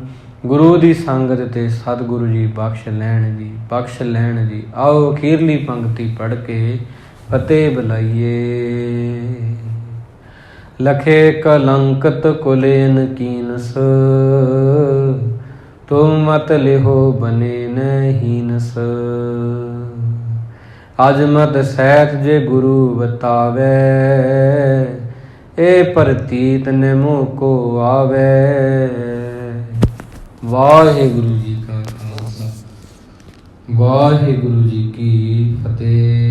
ਗੁਰੂ ਦੀ ਸੰਗਤ ਤੇ ਸਤਿਗੁਰੂ ਜੀ ਬਖਸ਼ ਲੈਣ ਜੀ, ਬਖਸ਼ ਲੈਣ ਜੀ। ਆਓ ਅਖੀਰਲੀ ਪੰਕਤੀ ਪੜ੍ਹ ਕੇ ਫਤਿਹ ਬੁਲਾਈਏ। ਲਖੇ ਕਲੰਕਤ ਕੁਲੇਨ ਕੀਨਸ, ਤੁਮ ਮਤ ਲਿਹੋ ਬਨੇ ਨ ਹੀਨਸ। ਅਜਮਤ ਸਹਿਤ ਜੇ ਗੁਰੂ ਬਤਾਵੇ, ਇਹ ਪ੍ਰਤੀਤ ਨਿਮੋ ਕੋ ਆਵੇ। ਵਾਹਿਗੁਰੂ ਜੀ ਕਾ ਖਾਲਸਾ, ਵਾਹਿਗੁਰੂ ਜੀ ਕੀ ਫਤਿਹ।